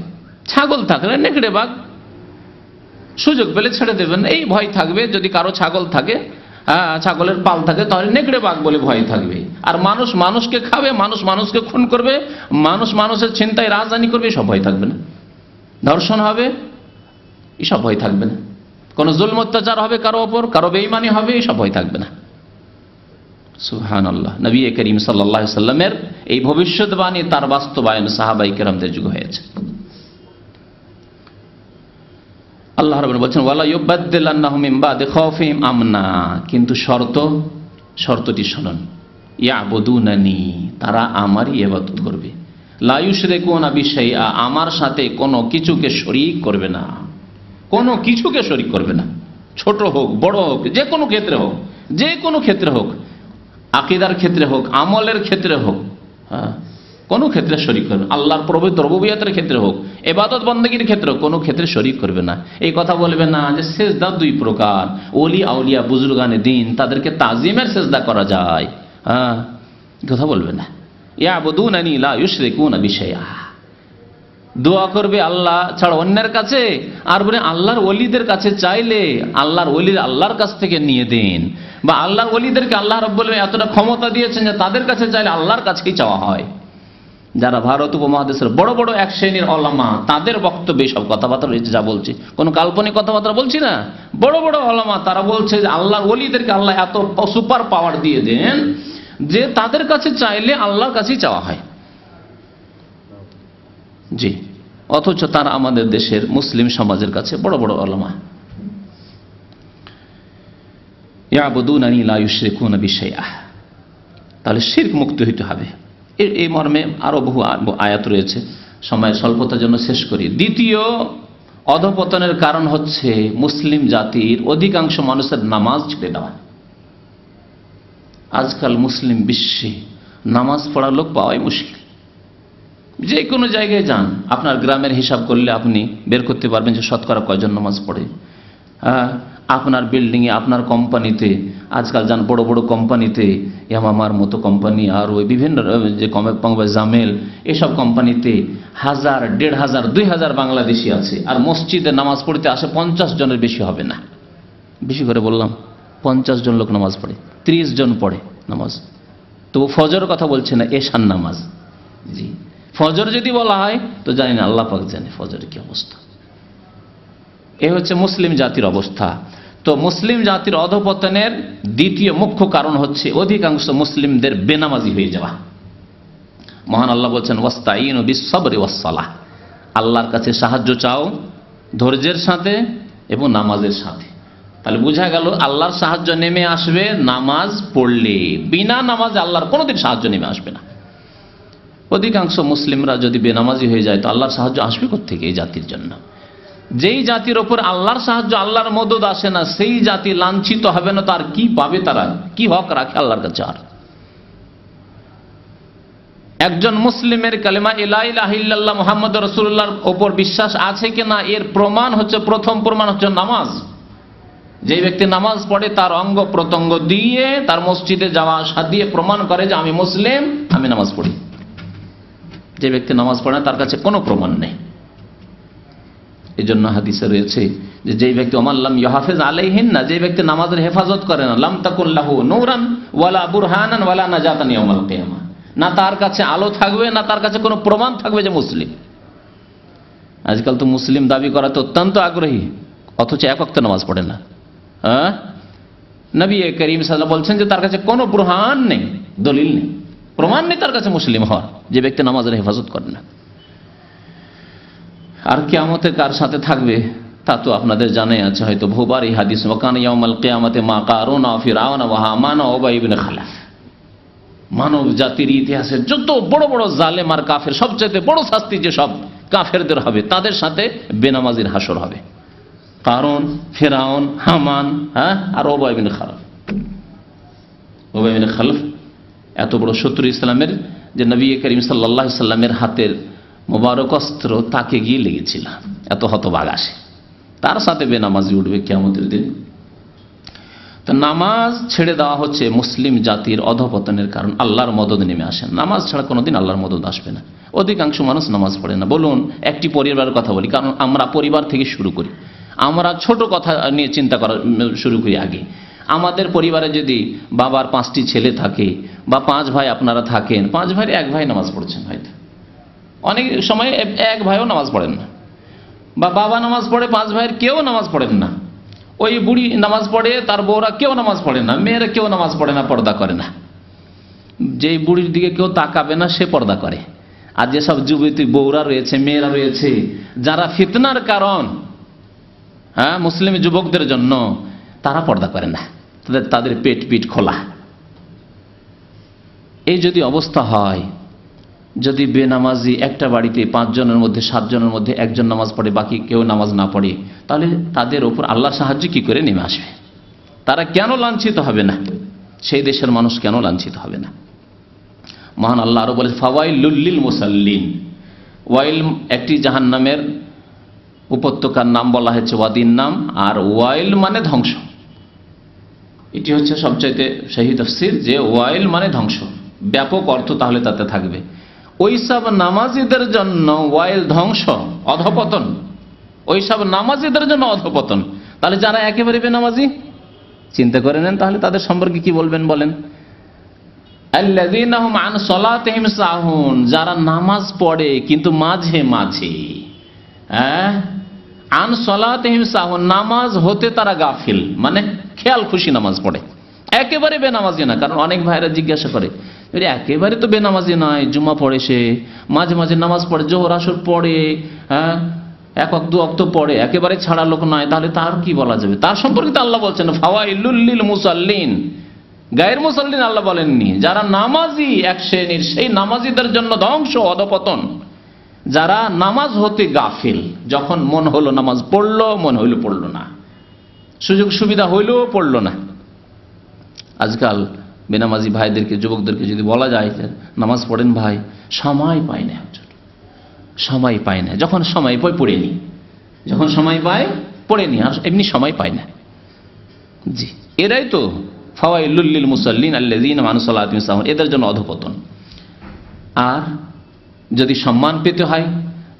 ছাগল থাকলে নেকড়ে বাঘ সুযোগ পেলে ছেড়ে দেবেন, এই ভয় থাকবে। যদি কারো ছাগল থাকে, ছাগলের পাল থাকে, তাহলে নেকড়ে বাঘ বলে ভয় থাকবে। আর মানুষ মানুষকে খাবে, মানুষ মানুষকে খুন করবে, মানুষ মানুষের ছিনতাই রাজধানী করবে, সব ভয় থাকবে না। ধর্ষণ হবে, এসব ভয় থাকবে না। কোন জুলম অত্যাচার হবে কারো ওপর, কারো বেঈমানি হবে, এসব ভয় থাকবে না। সুবহানাল্লাহ। নবী করিম সাল্লাল্লাহু আলাইহি সাল্লামের এই ভবিষ্যৎবাণী, তার বাস্তবায়ন সাহাবায়ে কেরামদের যুগে হয়েছে। আল্লাহ রাব্বুল বলছেন ওয়ালা ইউবাদদিলান্নাহুম মিন বাদি খাউফিহিম আমনা, কিন্তু শর্তটি শুনুন, ইয়াবুদুনানি, তারা আমারই ইবাদত করবে, লা ইউশরিকুনা বিশাইআ, আমার সাথে কোনো কিছুকে শরীক করবে না, কোনো কিছুকে শরীক করবে না, ছোট হোক বড় হোক, যে কোনো ক্ষেত্রে হোক, যে কোনো ক্ষেত্রে হোক, আকীদার ক্ষেত্রে হোক, আমলের ক্ষেত্রে হোক, কোনো ক্ষেত্রে শরীক করবে না। আল্লাহর পবিত্র রুবুবিয়তের ক্ষেত্রে হোক, ইবাদত বন্দেগীর ক্ষেত্রে হোক, কোনো ক্ষেত্রে শরীক করবে না। এই কথা বলবে না যে সেজদা দুই প্রকার, ওলি আউলিয়া বুজুর্গানে দিন, তাদেরকে তাজিমের সেজদা করা যায়, কথা বলবে না। ইয়াবুদুনানি লা ইউশরিকুনা বিশাইআ, দোয়া করবে আল্লাহ ছাড়া অন্যের কাছে, আর বলে আল্লাহর ওলিদের কাছে চাইলে আল্লাহর ওলির আল্লাহর কাছ থেকে নিয়ে দেন, বা আল্লাহর ওলিদেরকে আল্লাহ রাব্বুল আলামিন এতটা ক্ষমতা দিয়েছেন যে তাদের কাছে চাইলে আল্লাহর কাছেই চাওয়া হয়। যারা ভারত উপমহাদেশের বড় বড় এক শ্রেণীর ওলামা, তাদের বক্তব্যে সব কথাবার্তা রয়েছে, যা বলছি কোনো কাল্পনিক কথাবার্তা বলছি না। বড় বড় ওলামা তারা বলছে যে আল্লাহর ওলিদেরকে আল্লাহ এত সুপার পাওয়ার দিয়ে দেন যে তাদের কাছে চাইলে আল্লাহর কাছেই চাওয়া হয়। জি, অথচ তারা আমাদের দেশের মুসলিম সমাজের কাছে বড় বড় ওলামা। ইয়াবুদুনানি লা ইউশরিকুনা বিশাইআ, তাহলে শিরক মুক্ত হইতে হবে। এই মর্মে আরো বহু আয়াত রয়েছে, সময় স্বল্পতার জন্য শেষ করি। দ্বিতীয় অধপতনের কারণ হচ্ছে মুসলিম জাতির অধিকাংশ মানুষের নামাজ ছেড়ে দেওয়া। আজকাল মুসলিম বিশ্বে নামাজ পড়ার লোক পাওয়াই মুশকিল। যে কোনো জায়গায় যান, আপনার গ্রামের হিসাব করলে আপনি বের করতে পারবেন যে শতকরা কয়জন নামাজ পড়ে। আপনার বিল্ডিংয়ে, আপনার কোম্পানিতে, আজকাল যান বড় বড় কোম্পানিতে, ইয়ামামার মতো কোম্পানি, আর ওই বিভিন্ন যে জামেল, এসব কোম্পানিতে 1000, 1500, 2000 বাংলাদেশি আছে, আর মসজিদে নামাজ পড়তে আসে 50 জনের বেশি হবে না। বেশি করে বললাম, 50 জন লোক নামাজ পড়ে, 30 জন পড়ে নামাজ। তো ফজর কথা বলছে না, এশার নামাজ। জি, ফজর যদি বলা হয় তো জানি না, আল্লাহ পাক জানে ফজরের কি অবস্থা। এ হচ্ছে মুসলিম জাতির অবস্থা। তো মুসলিম জাতির অধপতনের দ্বিতীয় মুখ্য কারণ হচ্ছে অধিকাংশ মুসলিমদের বেনামাজি হয়ে যাওয়া। মহান আল্লাহ বলছেন ওয়াস্তাইনু বিস-সাবরি ওয়াস-সালাহ, আল্লাহর কাছে সাহায্য চাও ধৈর্যের সাথে এবং নামাজের সাথে। তাহলে বোঝা গেল আল্লাহর সাহায্য নেমে আসবে নামাজ পড়লে, বিনা নামাজে আল্লাহর কোনোদিন সাহায্য নেমে আসবে না। অধিকাংশ মুসলিমরা যদি বেনামাজি হয়ে যায় তো আল্লাহর সাহায্য আসবে কোত্থেকে এই জাতির জন্য? যেই জাতির ওপর আল্লাহর সাহায্য আল্লাহর মদদ আসে না সেই জাতি লাঞ্ছিত হবে না, তার কি পাবে? তারা কি হক রাখে আল্লাহর কাছে? আর একজন মুসলিমের কালেমা লা ইলাহা ইল্লাল্লাহ মুহাম্মাদুর রাসূলুল্লাহর ওপর বিশ্বাস আছে কিনা এর প্রমাণ হচ্ছে, প্রথম প্রমাণ হচ্ছে নামাজ। যে ব্যক্তি নামাজ পড়ে তার অঙ্গ প্রত্যঙ্গ দিয়ে, তার মসজিদে যাওয়া আসা দিয়ে প্রমাণ করে যে আমি মুসলিম, আমি নামাজ পড়ি। যে ব্যক্তি নামাজ পড়ে না তার কাছে কোনো প্রমাণ নেই। এই জন্য হাদিসে রয়েছে যে যেই ব্যক্তি ওমাল্লাম ইউহাফিজ আলাইহিন্না, যে ব্যক্তি নামাজের হেফাজত করে না, লাম তাকুন লাহু নূরান ওয়ালা বুরহানান ওয়ালা নাজাতান ইয়াউমাল কিয়ামা, না তার কাছে আলো থাকবে না তার কাছে কোনো প্রমাণ থাকবে যে মুসলিম। আজকাল তো মুসলিম দাবি করাতে অত্যন্ত আগ্রহী, অথচ এক ওয়াক্ত নামাজ পড়ে না। নবী করিম সাল্লাল্লাহু আলাইহি ওয়াসাল্লাম বলছেন যে তার কাছে কোনো বুরহান নেই, দলিল নেই, প্রমাণ নেই তার কাছে মুসলিম হওয়ার, যে ব্যক্তি নামাজের হেফাজত করে না। আর কিয়ামতে কার সাথে থাকবে তা তো আপনাদের জানাই আছে হয়তো বহুবার এই হাদিস, ওয়াকানা ইয়াউমাল কিয়ামাতি মা কারুনা ওয়া ফিরআউনা ওয়া হামান ওয়া উবাই ইবনে খালাফ। মানব জাতির ইতিহাসে যত বড় বড় জালেম আর কাফের, সবচেয়ে বড় শাস্তি যে সব কাফেরদের হবে, তাদের সাথে বেনামাজির হাসর হবে। কারণ, ফিরআউন, হামান, আর উবাই ইবনে খালাফ। উবাই ইবনে খালাফ এত বড় শত্রু ইসলামের যে নবী করিম সাল্লাল্লাহু আলাইহি সাল্লামের হাতের মোবারক অস্ত্র তাকে গিয়ে লেগেছিল, এত হতভাগ আসে। তার সাথে বেনামাজি উঠবে কিয়ামতের দিন। তো নামাজ ছেড়ে দেওয়া হচ্ছে মুসলিম জাতির অধঃপতনের কারণ। আল্লাহর মদদ নেমে আসেন, নামাজ ছাড়া কোনোদিন আল্লাহর মদদ আসবে না। অধিকাংশ মানুষ নামাজ পড়ে না। বলুন, একটি পরিবারের কথা বলি, কারণ আমরা পরিবার থেকে শুরু করি। আমরা ছোট কথা নিয়ে চিন্তা করা শুরু করি আগে। আমাদের পরিবারে যদি বাবার 5টি ছেলে থাকে বা 5 ভাই আপনারা থাকেন, 5 ভাইয়ের 1 ভাই নামাজ পড়ছেন হয়তো, অনেক সময় 1 ভাইও নামাজ পড়েন না, বা বাবা নামাজ পড়ে 5 ভাইয়ের কেউ নামাজ পড়েন না, ওই বুড়ি নামাজ পড়ে তার বউরা কেউ নামাজ পড়ে না, মেয়েরা কেউ নামাজ পড়ে না, পর্দা করে না। যেই বুড়ির দিকে কেউ তাকাবে না সে পর্দা করে। আর যেসব যুবতী বউরা রয়েছে, মেয়েরা রয়েছে, যারা ফিতনার কারণ মুসলিম যুবকদের জন্য, তারা পর্দা করে না, তাদের পেট পিঠ খোলা। এই যদি অবস্থা হয়, যদি বেনামাজি একটা বাড়িতে 5 জনের মধ্যে 7 জনের মধ্যে 1 জন নামাজ পড়ে, বাকি কেউ নামাজ না পড়ে, তাহলে তাদের উপর আল্লাহর সাহায্য কি করে নেমে আসবে? তারা কেন লাঞ্ছিত হবে না? সেই দেশের মানুষ কেন লাঞ্ছিত হবে না? মহান আল্লাহ আরো বলে ফাওয়াইলুল লিল মুসাল্লিন। ওয়াইল একটি জাহান্নামের উপত্যকার নাম বলা হয়েছে, ওয়াদির নাম, আর ওয়াইল মানে ধ্বংস। এটি হচ্ছে সবচাইতে সহি তাফসীর যে ওয়াইল মানে ধ্বংস, ব্যাপক অর্থ তাহলে তাতে থাকবে। ওইসব নামাজিদের জন্য ওয়াইল ধ্বংস, অধপতন, ওইসব নামাজিদের জন্য অধপতন। তাহলে যারা একেবারে বেনামাজি, চিন্তা করে নেন তাহলে তাদের সম্পর্কে কি বলবেন বলেন? আল্লাযীনা হুম আন সালাতিহিম সাহুন, যারা নামাজ পড়ে কিন্তু মাঝে মাঝে, আন সালাতিহিম সাহুন, নামাজ হতে তারা গাফিল, মানে খেয়াল খুশি নামাজ পড়ে, একেবারে বেনামাজি না। কারণ অনেক ভাইরা জিজ্ঞাসা করে, একেবারে তো বেনামাজি নয়, জুমা পড়ে সে, মাঝে মাঝে নামাজ পড়ে, জোহর আসর পড়ে, 1 ওয়াক্ত 2 ওয়াক্ত পড়ে, একেবারে ছাড়া লোক নয়, তাহলে তার কি বলা যাবে? তার সম্পর্কে তো আল্লাহ বলছেন ফাওয়াইলুল লিল মুসাল্লিন, গায়ের মুসাল্লিন আল্লাহ বলেননি। যারা নামাজি এক শ্রেণীর, সেই নামাজিদের জন্য ধ্বংস, অধপতন। যারা নামাজ হতে গাফিল, যখন মন হলো নামাজ পড়লো, মন হইলো পড়লো না, সুযোগ সুবিধা হইলেও পড়লো না। আজকাল বেনামাজি ভাইদেরকে, যুবকদেরকে যদি বলা যায় নামাজ পড়েন ভাই, সময় পায় না, সময় পায় না। যখন সময় পায় পড়ে নি, যখন সময় পায় পড়ে নি, আর এমনি সময় পায় না। জি, এরাই তো ফাওয়াইলুল লিল মুসাল্লিন আল্লাযীনা আন সালাতিহিম সাহুন, এদের জন্য অধপতন। আর যদি সম্মান পেতে হয়,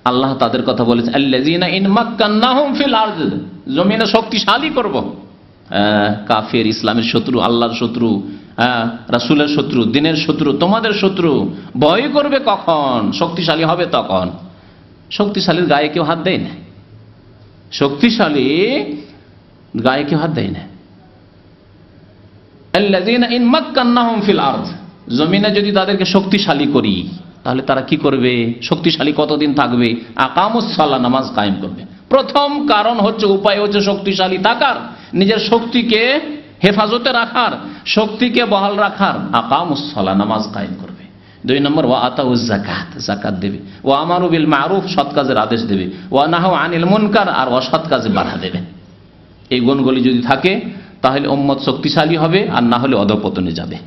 আল্লাহ তাদের কথা বলেছে আল্লাযীনা ইন মাক্কান্নাহুম ফিল আরদ, জমিনে শক্তিশালী করব। কাফের, ইসলামের শত্রু, আল্লাহর শত্রু, রাসূলের শত্রু, দ্বীনের শত্রু, তোমাদের শত্রু ভয় করবে কখন? শক্তিশালী হবে তখন। শক্তিশালীর গায়ে কেউ হাত দেয় না, শক্তিশালী গায়ে কেউ হাত দেয় না। আল্লাযীনা ইন মাক্কান্নাহুম ফিল আরদ, জমিনে যদি তাদেরকে শক্তিশালী করি, তাহলে তারা কি করবে? শক্তিশালী কতদিন থাকবে? আকামুস সালাহ, নামাজ কায়েম করবে। প্রথম কারণ হচ্ছে, উপায় হচ্ছে শক্তিশালী থাকার, নিজের শক্তিকে হেফাজতে রাখার, শক্তিকে বহাল রাখার। আকামুস সালাহ, নামাজ কায়েম করবে। 2 নম্বর, ওয়া আতাউজ যাকাত, যাকাত দেবে। ওয়া আমারু বিল মারুফ, সৎ কাজের আদেশ দেবে। ওয়া নাহু আনিল মুনকার, আর অসৎ কাজে বাধা দেবে। এই গুণগুলি যদি থাকে তাহলে উম্মত শক্তিশালী হবে, আর না হলে অধঃপতনে যাবে।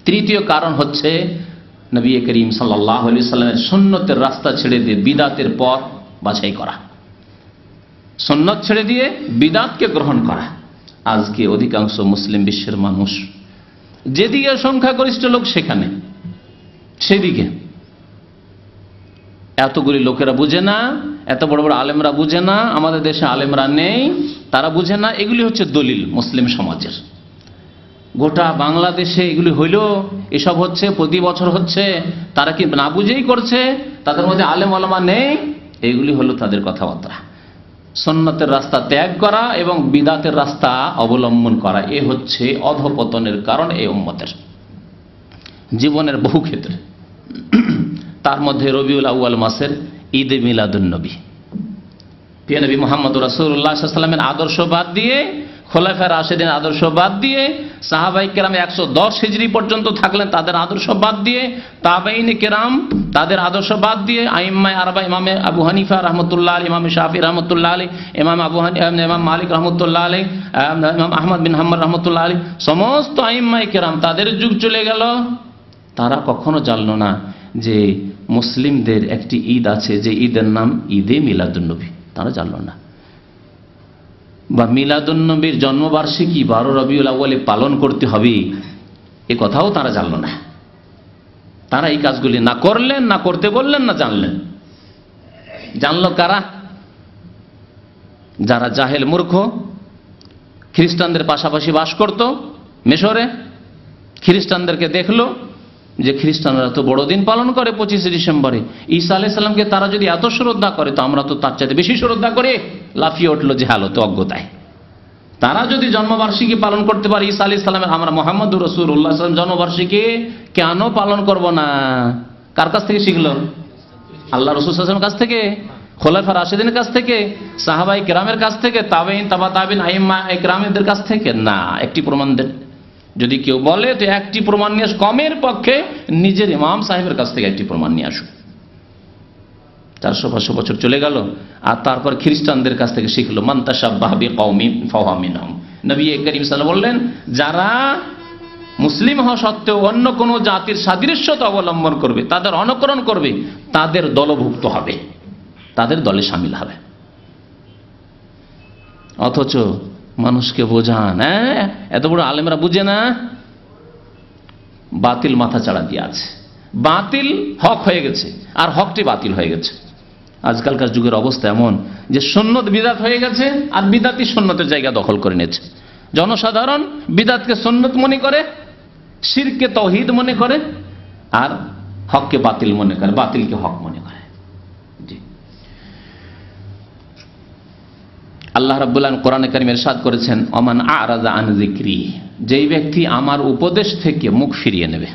তৃতীয় কারণ হচ্ছে নবী করিম সাল্লাল্লাহু আলাইহি সাল্লামের সুন্নতের রাস্তা ছেড়ে দিয়ে বিদাতের পথ বাছাই করা, সুন্নত ছেড়ে দিয়ে বিদাতকে গ্রহণ করা। আজকে অধিকাংশ মুসলিম বিশ্বের মানুষ যেদিকে সংখ্যাগরিষ্ঠ লোক সেখানে, সেদিকে এতগুলি লোকেরা বুঝে না, এত বড় বড় আলেমরা বুঝে না, আমাদের দেশে আলেমরা নেই, তারা বুঝে না। এগুলি হচ্ছে দলিল মুসলিম সমাজের। গোটা বাংলাদেশে এগুলি হইল, এসব হচ্ছে, প্রতি বছর হচ্ছে। তারা কি না বুঝেই করছে? তাদের মধ্যে আলেম ওলামা নেই? এইগুলি হলো তাদের কথাবার্তা। সুন্নতের রাস্তা ত্যাগ করা এবং বিদাতের রাস্তা অবলম্বন করা, এ হচ্ছে অধঃপতনের কারণ এই উম্মতের জীবনের বহু ক্ষেত্রে। তার মধ্যে রবিউল আউয়াল মাসের ঈদে মিলাদুন নবী, প্রিয় নবী মুহাম্মদ রাসূলুল্লাহ সাল্লাল্লাহু আলাইহি ওয়াসাল্লামের আদর্শ বাদ দিয়ে, খোলাফায়ে রাশিদিনের আদর্শ বাদ দিয়ে, সাহাবায়ে কেরাম 110 হিজরি পর্যন্ত থাকলেন, তাদের আদর্শ বাদ দিয়ে, তাবেঈনে কেরাম তাদের আদর্শ বাদ দিয়ে, আইম্মায়ে আরবা, ইমামে আবু হানিফা রাহমাতুল্লাহ আলাইহি, ইমামে শাফিঈ রাহমাতুল্লাহ আলাইহি, ইমাম মালিক রাহমাতুল্লাহ আলাইহি, ইমাম আহমদ বিন হাম্বল রাহমাতুল্লাহ আলাইহি, সমস্ত আইম্মায়ে কেরাম তাদের যুগ চলে গেল। তারা কখনো জানলো না যে মুসলিমদের একটি ঈদ আছে, যে ঈদের নাম ঈদে মিলাদুন নবী। তারা জানলো না। বা মিলাদুন নবীর জন্মবার্ষিকী 12 রবিউল আউয়ালে পালন করতে হবে, এ কথাও তারা জানলো না। তারা এই কাজগুলি না করলেন, না করতে বললেন, না জানলেন। জানলো কারা? যারা জাহেল মূর্খ, খ্রিস্টানদের পাশাপাশি বাস করত মিশরে, খ্রিস্টানদেরকে দেখলো যে খ্রিস্টানরা তো বড়দিন পালন করে 25শে ডিসেম্বরে, ঈসা আলাইহিস সালামকে তারা যদি এত শ্রদ্ধা করে, তো আমরা তো তার চাইতে বেশি শ্রদ্ধা করি। লাফিয়ে উঠলো জেহালত, অজ্ঞতায়। তারা যদি জন্মবার্ষিকী পালন করতে পারে ঈসা আলাইহিস সালামের, আমরা মুহাম্মদুর রাসূলুল্লাহ সাল্লাল্লাহু আলাইহি ওয়াসাল্লাম জন্মবার্ষিকী কেন পালন করব না? কার কাছ থেকে শিখলো? আল্লাহ রাসূল সাল্লাল্লাহু আলাইহি ওয়াসাল্লামের কাছ থেকে, খোলাফায়ে রাশিদিনের কাছ থেকে, সাহাবায়ে কেরামের কাছ থেকে, তাবেঈন, তাবা তাবেঈন, আইম্মায়ে কেরামদের কাছ থেকে না। একটি প্রমাণ দেন। যদি কেউ বলে তো একটি প্রমাণ নিয়ে আস, কমের পক্ষে নিজের ইমাম সাহেবের কাছ থেকে একটি প্রমাণ নিয়ে আসুন। 400-500 বছর চলে গেল, আর তারপর খ্রিস্টানদের কাছ থেকে শিখলো, মান তাশাব্বাহা বিকওমিন ফাহুয়া মিনহুম। নবী করিম সাল্লাল্লাহু আলাইহি ওয়াসাল্লাম বললেন, যারা মুসলিম হওয়া সত্ত্বেও অন্য কোন জাতির সাদৃশ্যতা অবলম্বন করবে, তাদের অনুকরণ করবে, তাদের দলভুক্ত হবে, তাদের দলে শামিল হবে। অথচ মানুষকে বোঝান, এত বড় আলেমরা বুঝে না, বাতিল মাথা চাড়া দিয়ে আছে। বাতিল হক হয়ে গেছে, আর হকটি বাতিল হয়ে গেছে। আজকালকার যুগের অবস্থা এমন যে সুন্নত বিদাত হয়ে গেছে, আর বিদাতই সুন্নতের জায়গা দখল করে নিয়েছে। জনসাধারণ বিদাতকে সুন্নত মনে করে, শিরকে তাওহীদ মনে করে, আর হককে বাতিল মনে করে, বাতিলকে হক মনে করে। আল্লাহ রাব্বুল আলামিন কোরআনে কারীমে ইরশাদ করেছেন, ওমান আ'রাযা আন যিকরি, যেই ব্যক্তি আমার উপদেশ থেকে মুখ ফিরিয়ে নেবে।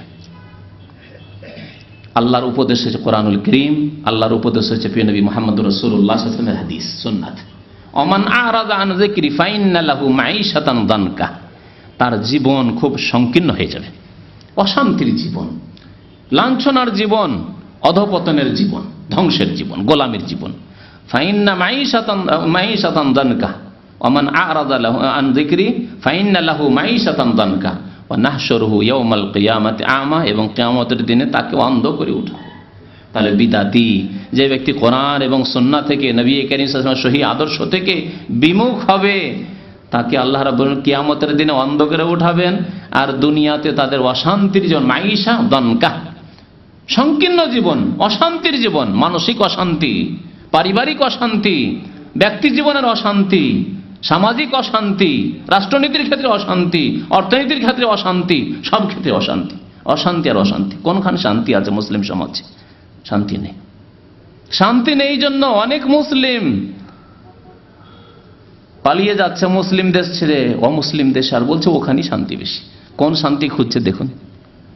আল্লাহর উপদেশ হচ্ছে কোরআনুল কারীম, আল্লাহর উপদেশ হচ্ছে প্রিয় নবী মুহাম্মদুর রাসূলুল্লাহ সাল্লাল্লাহু আলাইহি ওয়াসাল্লামের হাদিস সুন্নাত। ওমান আ'রাযা আন যিকরি ফাইন্না লাহু মাঈশাতান দানকা, তার জীবন খুব সংকীর্ণ হয়ে যাবে, অশান্তির জীবন, লাঞ্ছনার জীবন, অধঃপতনের জীবন, ধ্বংসের জীবন, গোলামের জীবন। ফাইন্না মাঈশাতান দানকা ওমান আ'রাযা আন যিকরি ফাইন্না লাহু মাঈশাতান দানকা ওয়া নাহশুরুহু ইয়াওমাল কিয়ামাতি আমা, এবং কিয়ামতের দিনে তাকে অন্ধ করে উঠাবো। তাহলে বিদাতি, যে ব্যক্তি কোরআন এবং সুন্নাহ থেকে, নবী করিম সাল্লাল্লাহু আলাইহি ওয়াসাল্লামের সহিহ আদর্শ থেকে বিমুখ হবে, তাকে আল্লাহ রাব্বুল আলামিন কিয়ামতের দিনে অন্ধ করে উঠাবেন, আর দুনিয়াতে তাদের অশান্তির জীবন, মাঈশা দানকা, সংকীর্ণ জীবন, অশান্তির জীবন, মানসিক অশান্তি, পারিবারিক অশান্তি, ব্যক্তি জীবনের অশান্তি, সামাজিক অশান্তি, রাষ্ট্রনীতির ক্ষেত্রে অশান্তি, অর্থনীতির ক্ষেত্রে অশান্তি, সব ক্ষেত্রে অশান্তি, অশান্তি আর অশান্তি। কোনখানে শান্তি আছে মুসলিম সমাজে? শান্তি নেই। শান্তি নেই জন্য অনেক মুসলিম পালিয়ে যাচ্ছে মুসলিম দেশ ছেড়ে অমুসলিম দেশ, আর বলছে ওখানেই শান্তি বেশি। কোন শান্তি খুঁজছে দেখুন।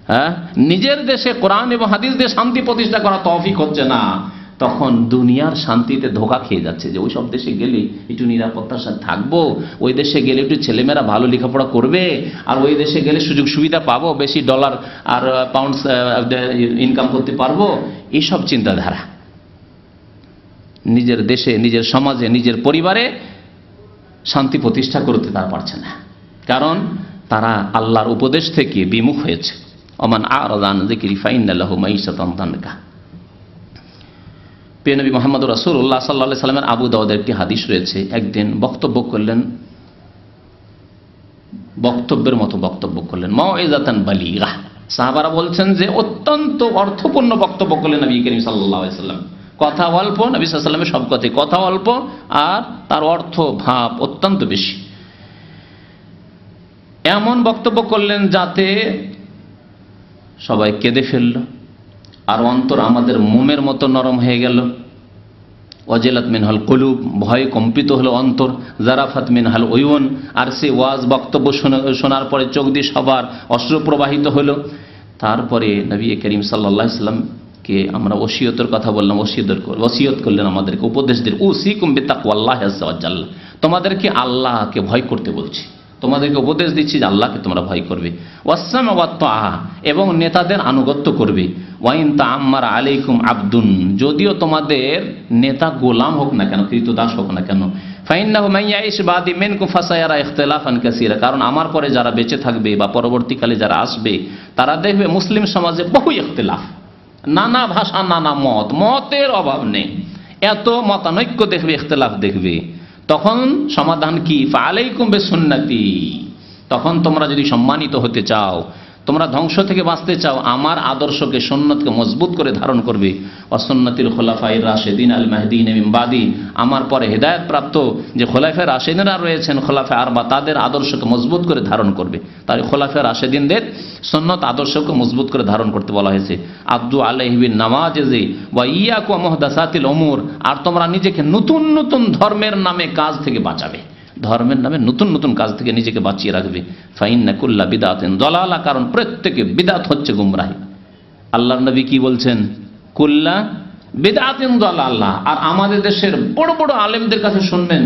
হ্যাঁ, নিজের দেশে কোরআন এবং হাদিস দিয়ে শান্তি প্রতিষ্ঠা করা তৌফিক হচ্ছে না, তখন দুনিয়ার শান্তিতে ধোঁকা খেয়ে যাচ্ছে। যে ওই সব দেশে গেলে একটু নিরাপত্তার সাথে থাকবো, ওই দেশে গেলে একটু ছেলেমেয়েরা ভালো লেখাপড়া করবে, আর ওই দেশে গেলে সুযোগ সুবিধা পাবো, বেশি ডলার আর পাউন্ডস ইনকাম করতে পারবো, এইসব চিন্তাধারা নিজের দেশে, নিজের সমাজে, নিজের পরিবারে শান্তি প্রতিষ্ঠা করতে তারা পারছে না, কারণ তারা আল্লাহর উপদেশ থেকে বিমুখ হয়েছে। ওমান আ'রাযা আন যিকরি ফাইন্না লাহু মাঈশাতান দানকা। প্রিয় নবী মুহাম্মদ রাসূলুল্লাহ সাল্লাল্লাহু আলাইহি সাল্লামের আবু দাউদের একটি হাদিস রয়েছে, একদিন বক্তব্য করলেন, বক্তব্যের মতো বক্তব্য করলেন, মাউইযাতান বালিগা। সাহাবারা বলছেন যে অত্যন্ত অর্থপূর্ণ বক্তব্য করলেন নবী করিম সাল্লাল্লাহু আলাইহি সাল্লাম। কথা অল্প, নবী সাল্লাল্লাহু আলাইহি সাল্লামের সব কথাই কথা অল্প আর তার অর্থ ভাব অত্যন্ত বেশি। এমন বক্তব্য করলেন যাতে সবাই কেঁদে ফেলল, আর অন্তর আমাদের মোমের মতো নরম হয়ে গেল। ওয়াজিলাত মিনহাল কুলুব, ভয়ে কম্পিত হলো অন্তর। জারাফাত মিনহাল উয়ুন, আর সে ওয়াজ বক্তব্য শোনার পরে চোখ দিয়ে সবার অশ্রু প্রবাহিত হলো। তারপরে নবী করিম সাল্লাল্লাহু আলাইহি সাল্লামকে আমরা ওসিয়তের কথা বললাম, ওসিয়ত করলেন আমাদেরকে, উপদেশ দিলেন, উসিকুম বিতাকওয়াল্লাহি আযজা ওয়া জাল্লা, তোমাদেরকে আল্লাহকে ভয় করতে বলছি, তোমাদেরকে উপদেশ দিচ্ছি যে আল্লাহকে তোমরা ভয় করবে। ওয়াসসাম ওয়া তাআ, এবং নেতাদের আনুগত্য করবে। ওয়াইন তাআম্মার আলাইকুম আবদুন, যদিও তোমাদের নেতা গোলাম হোক না কেন, কৃতদাস হোক না কেন, ফাইন্নাহু মান ইয়াইশ বাদি মিনকুম ফাসায়ারা ইখতিলাফান কাসীরা, কারণ আমার পরে যারা বেঁচে থাকবে বা পরবর্তীকালে যারা আসবে তারা দেখবে মুসলিম সমাজে বহু ইখতিলাফ, নানা ভাষা, নানা মত, মতের অভাব নেই, এত মতানৈক্য দেখবে, ইখতিলাফ দেখবে। তখন সমাধান কি? ফাআলাইকুম বিসুন্নতি, তখন তোমরা যদি সম্মানিত হতে চাও, তোমরা ধ্বংস থেকে বাঁচতে চাও, আমার আদর্শকে, সুন্নতকে মজবুত করে ধারণ করবে। ওয়াসুন্নাতিল খুলাফায়ে রাশিদিন আল মাহদিয়িন মিন বাদি, আমার পরে হেদায়েত প্রাপ্ত যে খোলাফায়ে রাশিদিনরা রয়েছেন, খোলাফায়ে আরবা, তাদের আদর্শকে মজবুত করে ধারণ করবে। তাই খোলাফায়ে রাশিদিনদের সুন্নত আদর্শকে মজবুত করে ধারণ করতে বলা হয়েছে। আব্দু আলাইহি বিন নাওয়াজিজি ওয়া ইয়াকুম মুহদাসাতিল উমুর, আর তোমরা নিজেকে নতুন নতুন ধর্মের নামে কাজ থেকে বাঁচাবে, ধর্মের নামে নতুন নতুন কাজ থেকে নিজেকে বাঁচিয়ে রাখবে। ফাইন্না কুল্লা বিদআতিন দালালা, কারণ প্রত্যেকে বিদআত হচ্ছে গুমরাহি। আল্লাহর নবী কি বলছেন? কুল্লা বিদআতিন দালালা। আর আমাদের দেশের বড় বড় আলেমদের কাছে শুনবেন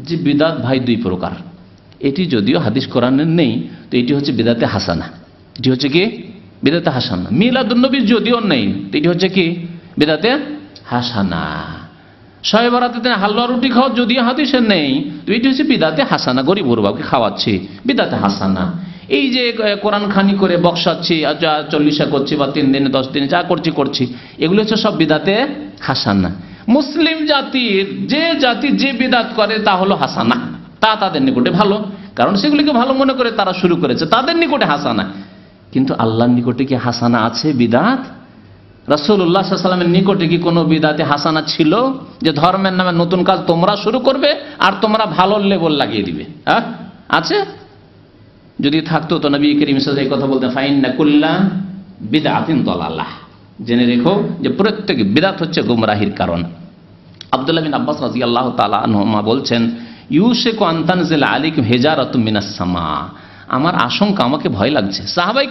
যে বিদআত ভাই দুই প্রকার, এটি যদিও হাদিস কোরআনের নেই, তো এটি হচ্ছে বিদআতে হাসানা, এটি হচ্ছে কি বিদআতে হাসানা। মিলাদুন নবী যদিও নেই, তো এটি হচ্ছে কি বিদআতে হাসানা। শবে বরাতের দিনে হালুয়া রুটি খাওয়া যদিও হাদিসে নেই, তো এটি হচ্ছে বিদআতে হাসানা, গরিব গরিবকে খাওয়াচ্ছি, বিদআতে হাসানা। এই যে কোরআন খানি করে বক্সাচ্ছি, যা 40 করছি বা 3 দিনে 10 দিনে যা করছি, এগুলো হচ্ছে সব বিদআতে হাসানা। মুসলিম জাতির যে জাতি যে বিদআত করে তা হলো হাসানা, তা তাদের নিকটে ভালো, কারণ সেগুলিকে ভালো মনে করে তারা শুরু করেছে, তাদের নিকটে হাসানা। কিন্তু আল্লাহর নিকটে কি হাসানা আছে বিদআত? রাসূলুল্লাহ সাল্লাল্লাহু আলাইহি ওয়াসাল্লামের নিকটে কি কোনো বিদআতে হাসানা ছিল যে ধর্মের নামে নতুন কাজ তোমরা শুরু করবে আর তোমরা ভালো লেবেল লাগিয়ে দিবে? হ্যাঁ, আছে? যদি থাকতো তো নবী করিম সাল্লাল্লাহু আলাইহি ওয়াসাল্লাম এই কথা বলতেন, ফাইন্না কুল্লা বিদআতিন দালালাহ, জেনে রেখো যে প্রত্যেক বিদআত হচ্ছে গুমরাহির কারণ। আব্দুল্লাহ বিন আব্বাস রাদিয়াল্লাহু তাআলা আনহুমা বলছেন, ইউশিকু আন তানজিলা আলাইকুম হিজারাতুম মিনাস সামা, আমার আশঙ্কা, আমাকে ভয় লাগছে। সাহাবায়ে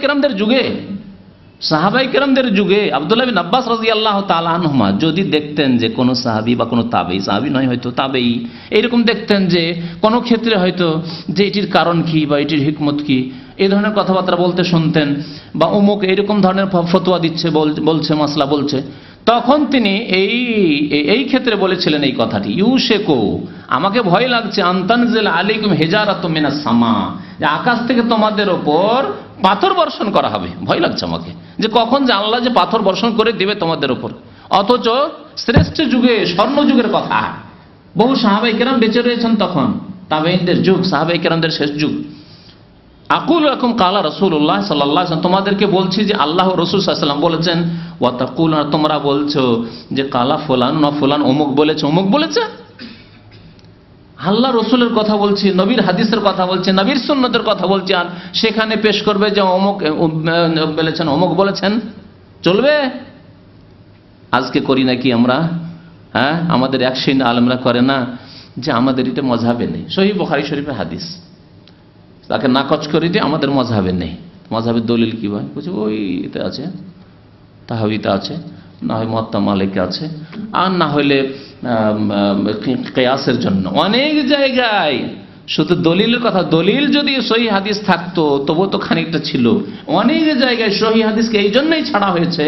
কেরামদের যুগে আব্দুল্লাহ বিন আব্বাস রাদিয়াল্লাহু তাআলা আনহুমা যদি দেখতেন যে কোন সাহাবী বা কোন তাবেঈ, সাহাবী নয় হয়তো তাবেঈ, এরকম দেখতেন যে কোন ক্ষেত্রে হয়তো যে এটির কারণ কি বা এটির হিকমত কি, এই ধরনের কথাবার্তা বলতে শুনতেন, বা অমুক এরকম ধরনের ফতোয়া দিচ্ছে, বলছে, মাসলা বলছে, তখন তিনি এই ক্ষেত্রে বলেছিলেন এই কথাটি, ইউশিকু, আমাকে ভয় লাগছে, আন তানজিলা আলাইকুম হিজারাতুম মিনাস সামা, যে আকাশ থেকে তোমাদের ওপর পাথর বর্ষণ করা হবে। ভয় লাগছে আমাকে যে কখন যে আল্লাহ যে পাথর বর্ষণ করে দিবে তোমাদের ওপর। অথচ শ্রেষ্ঠ যুগে, স্বর্ণ যুগের কথা, বহু সাহাবায়ে কেরাম বেঁচে রয়েছেন তখন, তাবেঈনদের যুগ, সাহাবায়ে কেরামদের শেষ যুগ। আকুল লাকুম কালা রাসূলুল্লাহ সাল্লাল্লাহু আলাইহি ওয়াসাল্লাম, তোমাদেরকে বলছি যে আল্লাহ রাসূল সাল্লাল্লাহু আলাইহি ওয়াসাল্লাম বলেছেন, ওয়া তাকুলুনা, তোমরা বলছো যে কালা ফুলান না ফুলান অমুক বলেছে। আল্লাহ রসুলের কথা বলছি, নবীর হাদিসের কথা বলছি, নবীর সুন্নতের কথা বলছি, আর সেখানে পেশ করবে যে অমুক বলেছেন, অমুক বলেছেন, চলবে? আজকে করি নাকি আমরা? হ্যাঁ, আমাদের এক শ্রেণীর আলেমরা করে না যে আমাদের এটা মজহাবে নেই, সহিহ বুখারী শরীফের হাদিস, তাকে নাকচ করে দিয়ে আমাদের মজহাবে নেই, মাযহাবের দলিল কি ভাই? বলছে ওই এতে আছে, তাহাউইতে আছে, না হয় মুয়াত্তা মালিকে আছে, আর না হলে কিয়াসের জন্য অনেক জায়গায়। শুধু দলিলের কথা, দলিল যদি সহিহ হাদিস থাকতো তবু তো খানিকটা ছিল। অনেক জায়গায় সহিহ হাদিসকে এই জন্যই ছাড়া হয়েছে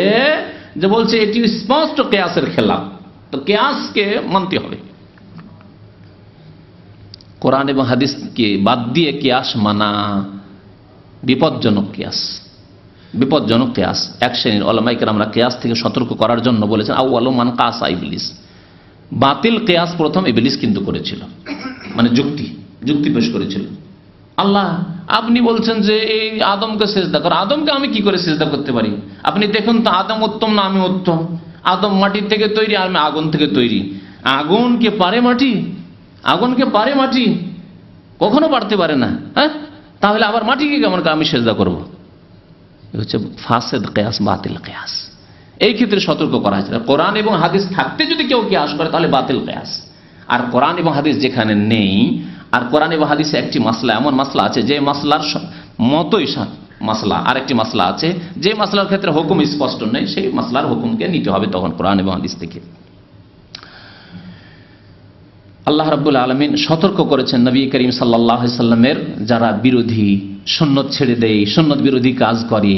যে বলছে এটি স্পষ্ট কিয়াসের খেলাফ, তো কিয়াসকে মানতে হবে। কোরআন এবং হাদিসকে বাদ দিয়ে কিয়াস মানা বিপজ্জনক কিয়াস, বিপজ্জনক কিয়াস। এক শ্রেণীর উলামায়ে কেরামরা কিয়াস থেকে সতর্ক করার জন্য বলেছেন আউয়ালু মান কাসা ইবলিস, বাতিল কিয়াস প্রথম ইবলিস কিন্তু করেছিল, মানে যুক্তি পেশ করেছিল। আল্লাহ আপনি বলছেন যে এই আদমকে সিজদা করো, আদমকে আমি কি করে সিজদা করতে পারি? আপনি দেখুন তো আদম উত্তম না আমি উত্তম? আদম মাটির থেকে তৈরি, আমি আগুন থেকে তৈরি। আগুনকে পারে মাটি? আগুনকে পারে মাটি? কখনো পারতে পারে না। হ্যাঁ, তাহলে আবার মাটিকে কেমন আমি সিজদা করব? হচ্ছে ফাসেদ কিয়াস, বাতিল কিয়াস। এই ক্ষেত্রে সতর্ক করা হয়েছে। কোরআন এবং হাদিস থাকতে যদি কেউ কিয়াস করে তাহলে বাতিল কিয়াস। আর কোরআন এবং হাদিস যেখানে নেই, আর কোরআন এবং হাদিসে একটি মাসলা, এমন মাসলা আছে যে মাসলার মতোই মাসলা, আর একটি মাসলা আছে যে মাসলার ক্ষেত্রে হুকুম স্পষ্ট নেই, সেই মাসলার হুকুমকে নিতে হবে তখন কোরআন এবং হাদিস থেকে। আল্লাহ রাব্বুল আলামিন সতর্ক করেছেন নবী করিম সাল্লাল্লাহু আলাইহি সাল্লামের যারা বিরোধী, সুন্নত ছেড়ে দেয়, সুন্নত বিরোধী কাজ করে,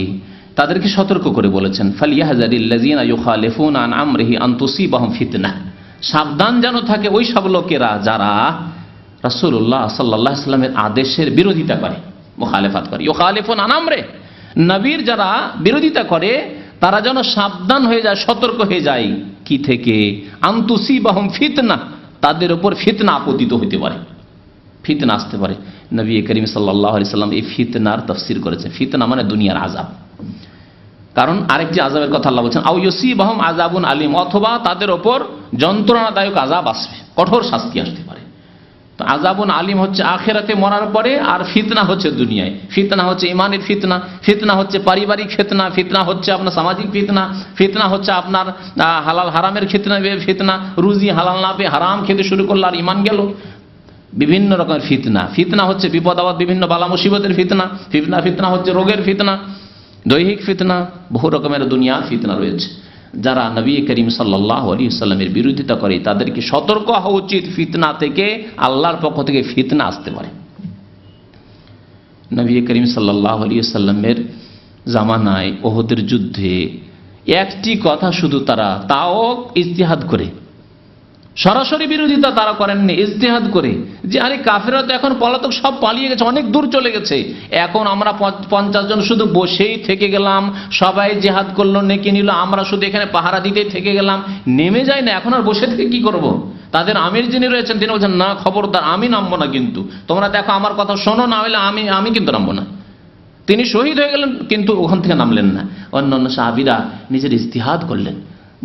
তাদেরকে সতর্ক করে বলেছেন ফালিয়াহযারিল্লাযিনা ইউখালিফুনা আন আমরিহি আন তুসিবাহুম ফিতনাহ, সাবধান যেন থাকে ওই সব লোকেরা যারা রাসূলুল্লাহ সাল্লাল্লাহু আলাইহি সাল্লামের আদেশের বিরোধিতা করে, মুখালেফাত করে। ইউখালিফুনা আন আমরি, নবীর যারা বিরোধিতা করে তারা যেন সাবধান হয়ে যায়, সতর্ক হয়ে যায়। কি থেকে? আন তুসিবাহুম ফিতনাহ, তাদের উপর ফিতনা আপতিত হতে পারে, ফিতনা আসতে পারে। নবী করিম সাল্লাল্লাহু আলাইহি সাল্লাম এই ফিতনার তাফসীর করেছেন। ফিতনা মানে দুনিয়ার আযাব। কারণ আরেকটি আযাবের কথা আল্লাহ বলেছেন আও ইউসিবাহুম আযাবুন আলীম, অথবা তাদের উপর যন্ত্রণাদায়ক আযাব আসবে, কঠোর শাস্তি আসতে পারে। তো আযাবুন আলীম হচ্ছে আখিরাতে মরার পরে, আর ফিতনা হচ্ছে দুনিয়ায়। ফিতনা হচ্ছে ইমানের ফিতনা, ফিতনা হচ্ছে পারিবারিক ফিতনা, ফিতনা হচ্ছে আপনার সামাজিক ফিতনা, ফিতনা হচ্ছে আপনার হালাল হারামের ফিতনা, রুজি হালাল না পেয়ে হারাম খেতে শুরু করলো আর ইমান গেল। বিভিন্ন রকমের ফিতনা। ফিতনা হচ্ছে বিপদ আপদ, বিভিন্ন বালা মুসিবতের ফিতনা। ফিতনা হচ্ছে রোগের ফিতনা, দৈহিক ফিতনা, বহু রকমের দুনিয়ার ফিতনা রয়েছে। যারা নবী করিম সাল্লাল্লাহু আলাইহি ওয়াসাল্লামের বিরোধিতা করে তাদেরকে সতর্ক হওয়া উচিত, ফিতনা থেকে, আল্লাহর পক্ষ থেকে ফিতনা আসতে পারে। নবী করিম সাল্লাল্লাহু আলাইহি ওয়াসাল্লামের জামানায় উহুদের যুদ্ধে একটি কথা শুধু তারা, তাও ইজতিহাদ করে, সরাসরি বিরোধিতা তারা করেননি, ইজতিহাদ করে, যে আরে কাফেররা তো এখন পলাতক, সব পালিয়ে গেছে, অনেক দূর চলে গেছে, এখন আমরা 50 জন শুধু বসেই থেকে গেলাম, সবাই জিহাদ করলো, নেকি নিল, আমরা শুধু এখানে পাহারা দিতেই থেকে গেলাম, নেমে যায় না, এখন আর বসে থেকে কি করব? তাদের আমির যিনি রয়েছেন তিনি বলছেন না, খবরদার আমি নামবো না, কিন্তু তোমরা দেখো আমার কথা শোনো, না হলে আমি কিন্তু নামবো না। তিনি শহীদ হয়ে গেলেন কিন্তু ওখান থেকে নামলেন না। অন্যান্য সাহাবীরা নিজের ইজতিহাদ করলেন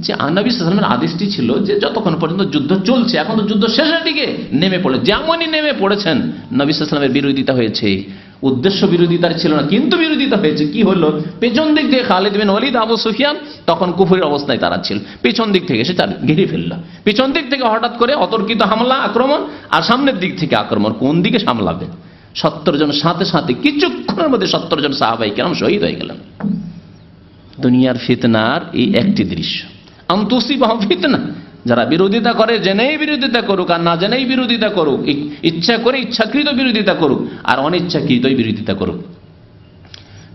যে নবী সাল্লাল্লাহু আলাইহি ওয়াসাল্লামের আদেশটি ছিল যে যতক্ষণ পর্যন্ত যুদ্ধ চলছে, এখন তো যুদ্ধ শেষের দিকে, নেমে পড়ে, যেমনই নেমে পড়েছেন নবী সাল্লাল্লাহু আলাইহি ওয়াসাল্লামের বিরোধিতা হয়েছে। উদ্দেশ্য বিরোধিতার ছিল না, কিন্তু বিরোধিতা হয়েছে। কি হলো? পেছন দিক থেকে খালিদ বিন ওয়ালিদ, আবু সুফিয়ান তখন কুফরীর অবস্থায় তারা ছিল, পেছন দিক থেকে এসে তারা ঘিরে ফেললো। পেছন দিক থেকে হঠাৎ করে অতর্কিত হামলা, আক্রমণ, আর সামনের দিক থেকে আক্রমণ। কোন দিকে সামলাবে? 70 জন সাথে সাথে কিছুক্ষণের মধ্যে 70 জন সাহাবায়ে কেরাম শহীদ হয়ে গেলেন। দুনিয়ার ফিতনার এই একটি দৃশ্য। আনতুসিবাহুম ফিতনা, যারা বিরোধিতা করে, জেনেই বিরোধিতা করুক আর না জেনেই বিরোধিতা করুক, ইচ্ছা করে ইচ্ছাকৃত বিরোধিতা করুক আর অনিচ্ছাকৃতই বিরোধিতা করুক,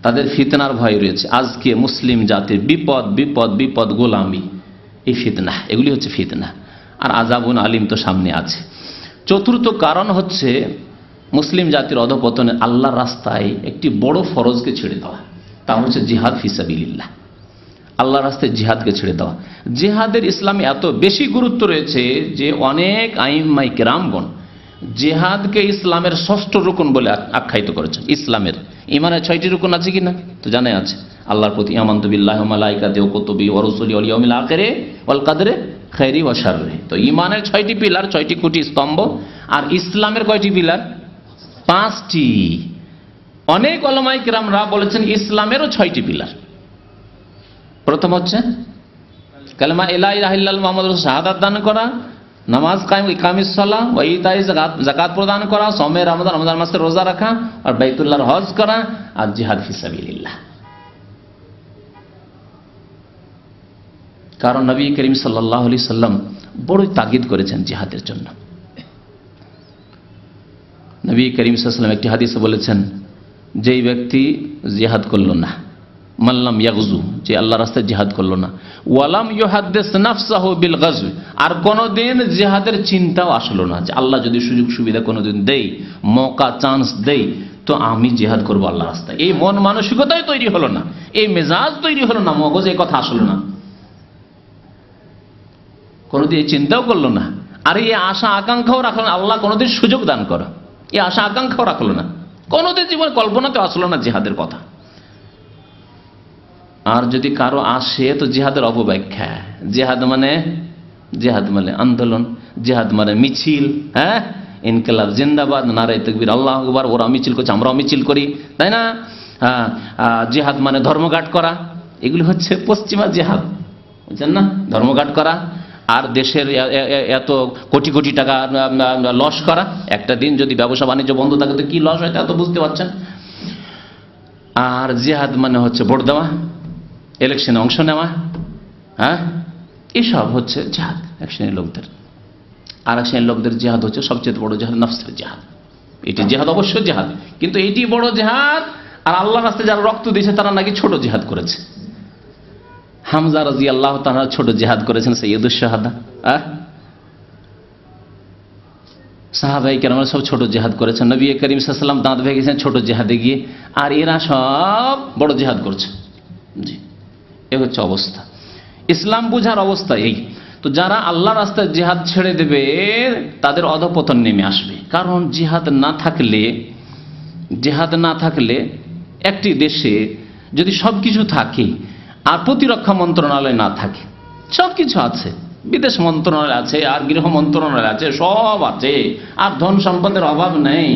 তাদের ফিতনার ভয় রয়েছে। আজকে মুসলিম জাতির বিপদ বিপদ বিপদ, গোলামি, এই ফিতনা, এগুলি হচ্ছে ফিতনা। আর আযাবুন আলিম তো সামনে আছে। চতুর্থ কারণ হচ্ছে মুসলিম জাতির অধঃপতনে আল্লাহর রাস্তায় একটি বড় ফরজকে ছেড়ে দেওয়া, তা হচ্ছে জিহাদ ফি সাবিলিল্লাহ, আল্লাহর রাস্তায় জিহাদকে ছেড়ে দেওয়া। জিহাদের ইসলামে এত বেশি গুরুত্ব রয়েছে যে অনেক আইম্মায়ে কেরামগণ জিহাদকে ইসলামের ষষ্ঠ রুকন বলে আখ্যায়িত করেছেন। ইসলামের ইমানের 6টি রুকন আছে কিনা তো জানাই আছে। আল্লাহর প্রতি আমানতু বিল্লাহি ওয়া মালাইকাতিহি ওয়া কুতুবিহি ওয়া রুসুলিহি ওয়াল ইয়াউমিল আখিরি ওয়াল কদরি খাইরি ওয়া শাররি। তো ইমানের 6টি পিলার, 6টি খুঁটি স্তম্ভ। আর ইসলামের কয়টি পিলার? 5টি। অনেক উলামায়ে কেরামরা বলেছেন ইসলামেরও 6টি পিলার। প্রথম হচ্ছে কালেমা লা ইলাহা ইল্লাল্লাহ মুহাম্মাদুর রাসূলুল্লাহ, শাহাদাত দান করা। নামাজ কায়েম, ইকামিস সালাহ ওয়া ইতাই যাকাত, যাকাত প্রদান করা, সওমে রমাদান, রমজান মাসে রোজা রাখা, আর বাইতুল্লাহর হজ করা, আর জিহাদ ফি সাবিলিল্লাহ। কারণ নবী করিম সাল্লাল্লাহু আলাইহি সাল্লাম বড়ই তাগিদ করেছেন জিহাদের জন্য। নবী করিম সাল্লাল্লাহু আলাইহি সাল্লাম একটি হাদিসে বলেছেন, যেই ব্যক্তি জিহাদ করল না, মাল্লাম ইয়াগজু, যে আল্লাহর রাস্তায় জিহাদ করল না, ওয়ালাম ইউহাদ্দিস নাফসাহু বিল গাজওয়ি, আর কোনোদিন জিহাদের চিন্তাও আসলো না যে আল্লাহ যদি সুযোগ সুবিধা কোনোদিন দেই, মৌকা চান্স দেই, তো আমি জিহাদ করবো আল্লাহর রাস্তায়, এই মন মানসিকতাই তৈরি হলো না, এই মেজাজ তৈরি হলো না, মগজে এই কথা আসলো না, কোনোদিন এই চিন্তাও করলো না, আর এই আশা আকাঙ্ক্ষাও রাখলো না আল্লাহ কোনোদিন সুযোগ দান করো, এই আশা আকাঙ্ক্ষাও রাখলো না, কোনোদিন জীবন কল্পনাতে আসলো না জিহাদের কথা। আর যদি কারো আসে তো জিহাদের অপব্যাখ্যা, জিহাদ মানে আন্দোলন, জিহাদ মানে মিছিল, হ্যাঁ, ইনকিলাব জিন্দাবাদ, নারায়ে তাকবীর, আল্লাহু আকবার, ওরা মিছিল করছে আমরাও মিছিল করি, তাই না? জিহাদ মানে ধর্মঘাট করা, এগুলি হচ্ছে পশ্চিমা জিহাদ, বুঝছেন না? ধর্মঘাট করা আর দেশের এত কোটি কোটি টাকা লস করা, একটা দিন যদি ব্যবসা বাণিজ্য বন্ধ থাকে তো কি লস হয় তা তো বুঝতে পারছেন। আর জিহাদ মানে হচ্ছে ভোট দেওয়া, ইলেকশনে অংশ নেওয়া, হ্যাঁ, এসব হচ্ছে জিহাদ এক শ্রেণীর লোকদের। আর এক শ্রেণীর লোকদের জিহাদ হচ্ছে সবচেয়ে বড় জিহাদ, নফসের জিহাদ। এটি জিহাদ অবশ্যই জিহাদ, কিন্তু এটি বড় জিহাদ। আর আল্লাহর রাস্তায় যারা রক্ত দিয়েছে তারা নাকি ছোট জিহাদ করেছে। হামজা রাদিয়াল্লাহু তাআলা ছোট জিহাদ করেছেন, সাইয়্যিদুশ শাহাদা। সাহাবায়ে কেরামরা সব ছোট জিহাদ করেছেন, নবী করিম সাল্লাল্লাহু আলাইহি ওয়াসাল্লাম দাঁত ভেঙেছেন ছোট জিহাদে গিয়ে, আর এরা সব বড় জিহাদ করছে। জি, এ হচ্ছে অবস্থা, ইসলাম বুঝার অবস্থা এই। তো যারা আল্লাহর রাস্তায় জিহাদ ছেড়ে দেবে তাদের অধঃপতন নেমে আসবে। কারণ জিহাদ না থাকলে একটি দেশে যদি সবকিছু থাকে আর প্রতিরক্ষা মন্ত্রণালয় না থাকে, সবকিছু আছে, বিদেশ মন্ত্রণালয় আছে, আর গৃহ মন্ত্রণালয় আছে, সব আছে, আর ধন সম্পদের অভাব নেই,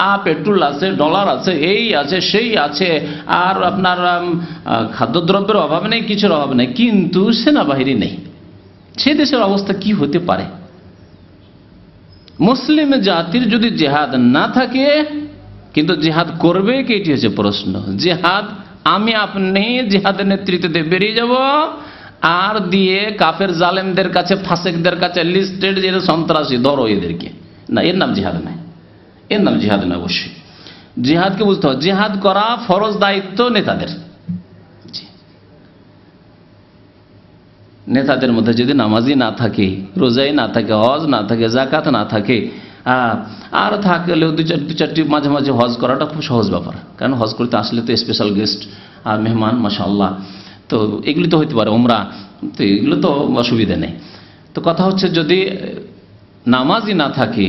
আর পেট্রোল আছে, ডলার আছে, এই আছে সেই আছে, আর আপনার খাদ্যদ্রব্যের অভাব নেই, কিছুর অভাব নেই, কিন্তু সেনাবাহিনী নেই, সে দেশের অবস্থা কি হতে পারে? মুসলিম জাতির যদি জিহাদ না থাকে, কিন্তু জিহাদ করবে কে, এটি হচ্ছে প্রশ্ন। জিহাদ আমি আপনি জিহাদের নেতৃত্ব দিয়ে বেরিয়ে যাব, আর দিয়ে কাফের জালেমদের কাছে, ফাসেকদের কাছে লিস্টেড যে সন্ত্রাসী, ধরো এদেরকে, না, এর নাম জিহাদ নাই, এর নাম জিহাদ না। অবশ্যই জিহাদকে বুঝতে হবে, জিহাদ করা ফরজ দায়িত্ব নেতাদের। নেতাদের মধ্যে যদি নামাজি না থাকে, রোজাই না থাকে, হজ না থাকে, জাকাত না থাকে, আর থাকলেও দু চারটি মাঝে মাঝে হজ করাটা খুব সহজ ব্যাপার, কারণ হজ করতে আসলে তো স্পেশাল গেস্ট আর মেহমান, মাশাআল্লাহ, তো এগুলি তো হইতে পারে, ওমরা, তো এগুলো তো অসুবিধা নেই। তো কথা হচ্ছে যদি নামাজই না থাকে,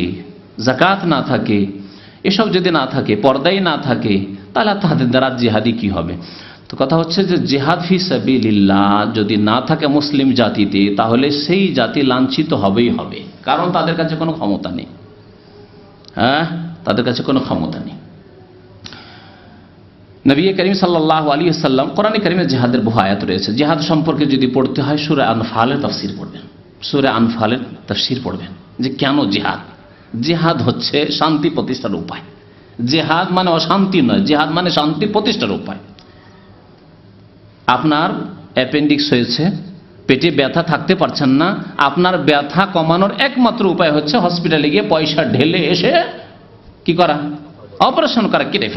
জাকাত না থাকে, এসব যদি না থাকে, পর্দাই না থাকে, তাহলে তাদের দ্বারা জিহাদি কি হবে? তো কথা হচ্ছে যে জিহাদ ফি সাবিলিল্লাহ যদি না থাকে মুসলিম জাতিতে, তাহলে সেই জাতি লাঞ্ছিত হবেই হবে, কারণ তাদের কাছে কোনো ক্ষমতা নেই। হ্যাঁ, তাদের কাছে কোনো ক্ষমতা নেই। নবী করিম সাল্লাল্লাহু আলাইহি ওয়াসাল্লাম, কোরআনে কারিমে জিহাদের বহু আয়াত রয়েছে। জিহাদ সম্পর্কে যদি পড়তে হয় সূরা আনফালের তাফসীর পড়বেন, সূরা আনফালের তাফসীর পড়বেন যে কেন জিহাদ। জিহাদ হচ্ছে শান্তি প্রতিষ্ঠার উপায়। জিহাদ মানে অশান্তি নয়, জিহাদ মানে শান্তি প্রতিষ্ঠার উপায়। আপনার অ্যাপেন্ডিক্স হয়েছে, পেটে ব্যথা, থাকতে পারছেন না, আপনার ব্যথা কমানোর একমাত্র উপায় হচ্ছে হসপিটালে গিয়ে পয়সা ঢেলে এসে কি করা? অপারেশন করা, কেটে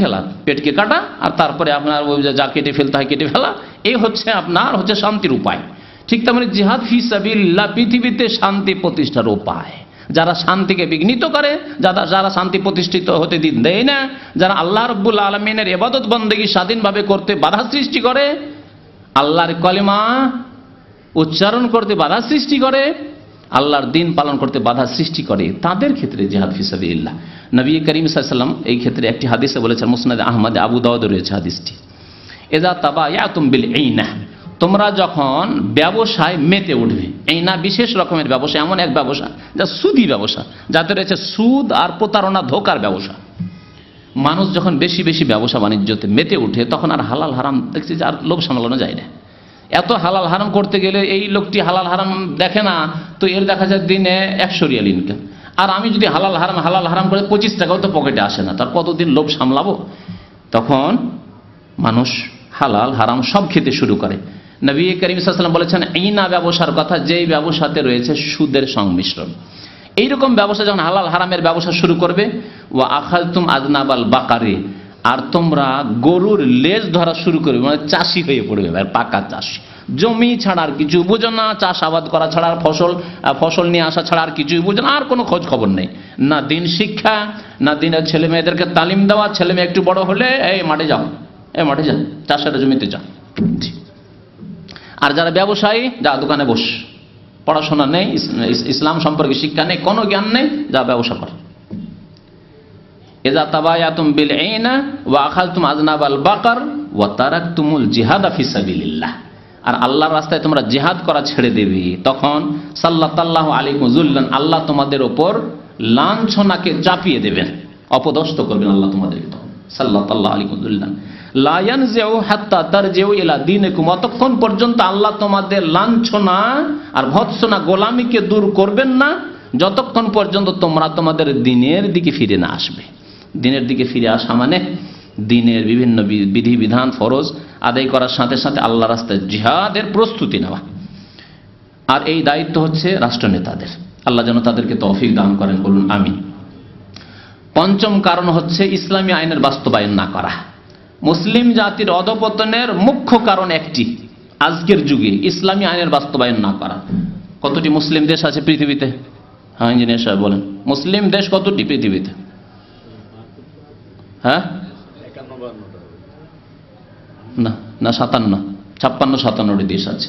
ফেলা, পেটকে কাটা, আর তারপরে আপনার ওই যা কেটে ফেলতে হয় কেটে ফেলা, এই হচ্ছে আপনার হচ্ছে শান্তির উপায়। ঠিক তেমনি জিহাদ ফি সাবিলিল্লাহ পৃথিবীতে শান্তি প্রতিষ্ঠার উপায়। যারা শান্তিকে বিঘ্নিত করে, যারা শান্তি প্রতিষ্ঠিত হতে দিন দেয় না, যারা আল্লাহ রাব্বুল আলামিনের ইবাদত বন্দেগী স্বাধীনভাবে করতে বাধা সৃষ্টি করে, আল্লাহর কলিমা উচ্চারণ করতে বাধা সৃষ্টি করে, আল্লাহর দিন পালন করতে বাধা সৃষ্টি করে, তাদের ক্ষেত্রে জিহাদ ফি সাবিলিল্লাহ। নবী করিম সাল্লাল্লাহু আলাইহি ওয়াসাল্লাম এই ক্ষেত্রে একটি হাদিসে বলেছেন, মুসনাদ আহমদ, আবু দাউদে রয়েছে হাদিসটি, ইযা তাবায়াতুম বিল আইনা, তোমরা যখন ব্যবসায় মেতে উঠবে। আইনা বিশেষ রকমের ব্যবসা, এমন এক ব্যবসা যা সুদি ব্যবসা, যাতে রয়েছে সুদ আর প্রতারণা, ধোকার ব্যবসা। মানুষ যখন বেশি বেশি ব্যবসা বাণিজ্যতে মেতে উঠে, তখন আর হালাল হারাম দেখছি যে আর লোভ সামলানো যায় না। এত হালাল হারাম করতে গেলে এই লোকটি হালাল হারাম দেখে না, তো এর দেখা যায় দিনে 100 রিয়াল ইনকাম। আর আমি যদি হালাল হারাম করে 25 টাকাও তো পকেটে আসে না, তার কতদিন লোভ সামলাবো? তখন মানুষ হালাল হারাম সব খেতে শুরু করে। নবী করিম সাল্লাল্লাহু আলাইহি ওয়াসাল্লাম বলেছেন ইনা ব্যবসার কথা, যেই ব্যবসাতে রয়েছে সুদের সংমিশ্রণ। এইরকম ব্যবসা যখন হালাল হারামের ব্যবসা শুরু করবে, ওয়া আখালতুম আযনাবাল বাকারি, আর তোমরা গরুর লেজ ধরা শুরু করবে, মানে চাষি হয়ে পড়বে, পাকা চাষি, জমি ছাড়া আর কিছু বুঝো না, চাষাবাদ করা ছাড়া আর ফসল নিয়ে আসা ছাড়া আর কিছুই বুঝো না, আর কোনো খোঁজ খবর নেই, না দিন শিক্ষা, না দিনের ছেলে মেয়েদেরকে তালিম দেওয়া, ছেলে মেয়ে একটু বড় হলে এই মাঠে যাও, চাষের জমিতে যাও। আর যারা ব্যবসায়ী, যা দোকানে বস, পড়াশোনা নেই, ইসলাম সম্পর্কে শিক্ষা নেই, কোনো জ্ঞান নেই, যা ব্যবসা কর। ইযা তাবায়াতুম বিল আইনা ওয়া আখালতুম আযনাবাল বাকার ওয়া তারাকতুমুল জিহাদা ফি সাবিলিল্লাহ, আর আল্লাহর রাস্তায় তোমরা জিহাদ করা ছেড়ে দেবে, তখন সাল্লাল্লাহু আলাইকুম যুল্লান, আল্লাহ তোমাদের উপর লাঞ্ছনাকে চাপিয়ে দেবেন, অপদস্থ করবেন আল্লাহ তোমাদেরকে, তখন সাল্লাল্লাহু আলাইকুম যুল্লান লা ইয়ানজিউ হাত্তা তারজিউ ইলা দীনিকুম, অতক্ষণ পর্যন্ত আল্লাহ তোমাদের লাঞ্ছনা আর ভৎসনা গোলামিকে দূর করবেন না, যতক্ষণ পর্যন্ত তোমরা তোমাদের দিনের দিকে ফিরে না আসবে। দিনের দিকে ফিরে আসা মানে দিনের বিভিন্ন বিধি বিধান ফরজ আদায় করার সাথে সাথে আল্লাহ রাস্তায় জিহাদের প্রস্তুতি নেওয়া। আর এই দায়িত্ব হচ্ছে রাষ্ট্রনেতাদের। আল্লাহ যেন তাদেরকে তৌফিক দান করেন, বলুন আমিন। পঞ্চম কারণ হচ্ছে ইসলামী আইনের বাস্তবায়ন না করা। মুসলিম জাতির অধপতনের মুখ্য কারণ একটি, আজকের যুগে ইসলামী আইনের বাস্তবায়ন না করা। কতটি মুসলিম দেশ আছে পৃথিবীতে? হ্যাঁ, ইঞ্জিনিয়ার সাহেব বলেন, মুসলিম দেশ কতটি পৃথিবীতে? হ্যাঁ, না 56-57টি দেশ আছে,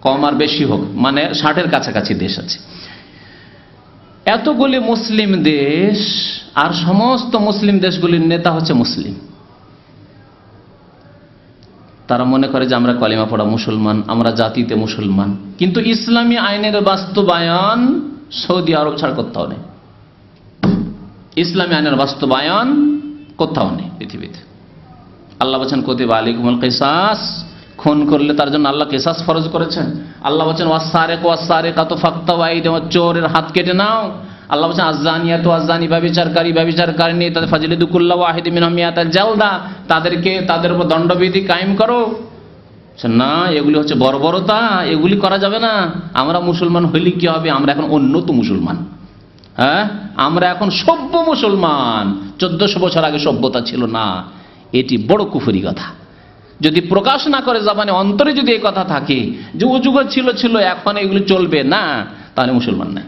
কম আর বেশি হোক, মানে 60-এর কাছাকাছি দেশ আছে। এতগুলি মুসলিম দেশ, আর সমস্ত মুসলিম দেশগুলির নেতা হচ্ছে মুসলিম। তারা মনে করে যে আমরা কলিমা পড়া মুসলমান, আমরা জাতিতে মুসলমান, কিন্তু ইসলামী আইনের বাস্তবায়ন সৌদি আরব ছাড়া কোথাও নেই। ইসলামী আইনের বাস্তবায়ন কোথাও নেই পৃথিবীতে। আল্লাহ বলেছেন কুতিবা আলাইকুমুল কিসাস, খুন করলে তার জন্য আল্লাহ কিসাস ফরজ করেছেন। আল্লাহ বলেছেন ওয়াসসারিকু ওয়াসসারিকাতু ফাকতাউ আইদিহুমা, চোরের হাত কেটে নাও। আল্লাহ বলেছেন আয-যানিয়াতু ওয়াজ-যানি, ব্যভিচারকারী ব্যভিচারকারিনী, তাদের ফাজলিদু কুল্লা ওয়াহিদিন মিনহুম মিয়াতা জালদা, তাদের উপর দণ্ডবিধি কায়েম করো। না, এগুলি হচ্ছে বর্বরতা, এগুলি করা যাবে না। আমরা মুসলমান হইলে কি হবে? আমরা এখন উন্নত মুসলমান। হ্যাঁ, আমরা এখন সভ্য মুসলমান। 1400 বছর আগে সভ্যতা ছিল না। এটি বড় কুফরি কথা। যদি প্রকাশ না করে জাবানে, অন্তরে যদি এই কথা থাকে যে ও যুগ ছিল এখন এগুলি চলবে না, তাহলে মুসলমান না।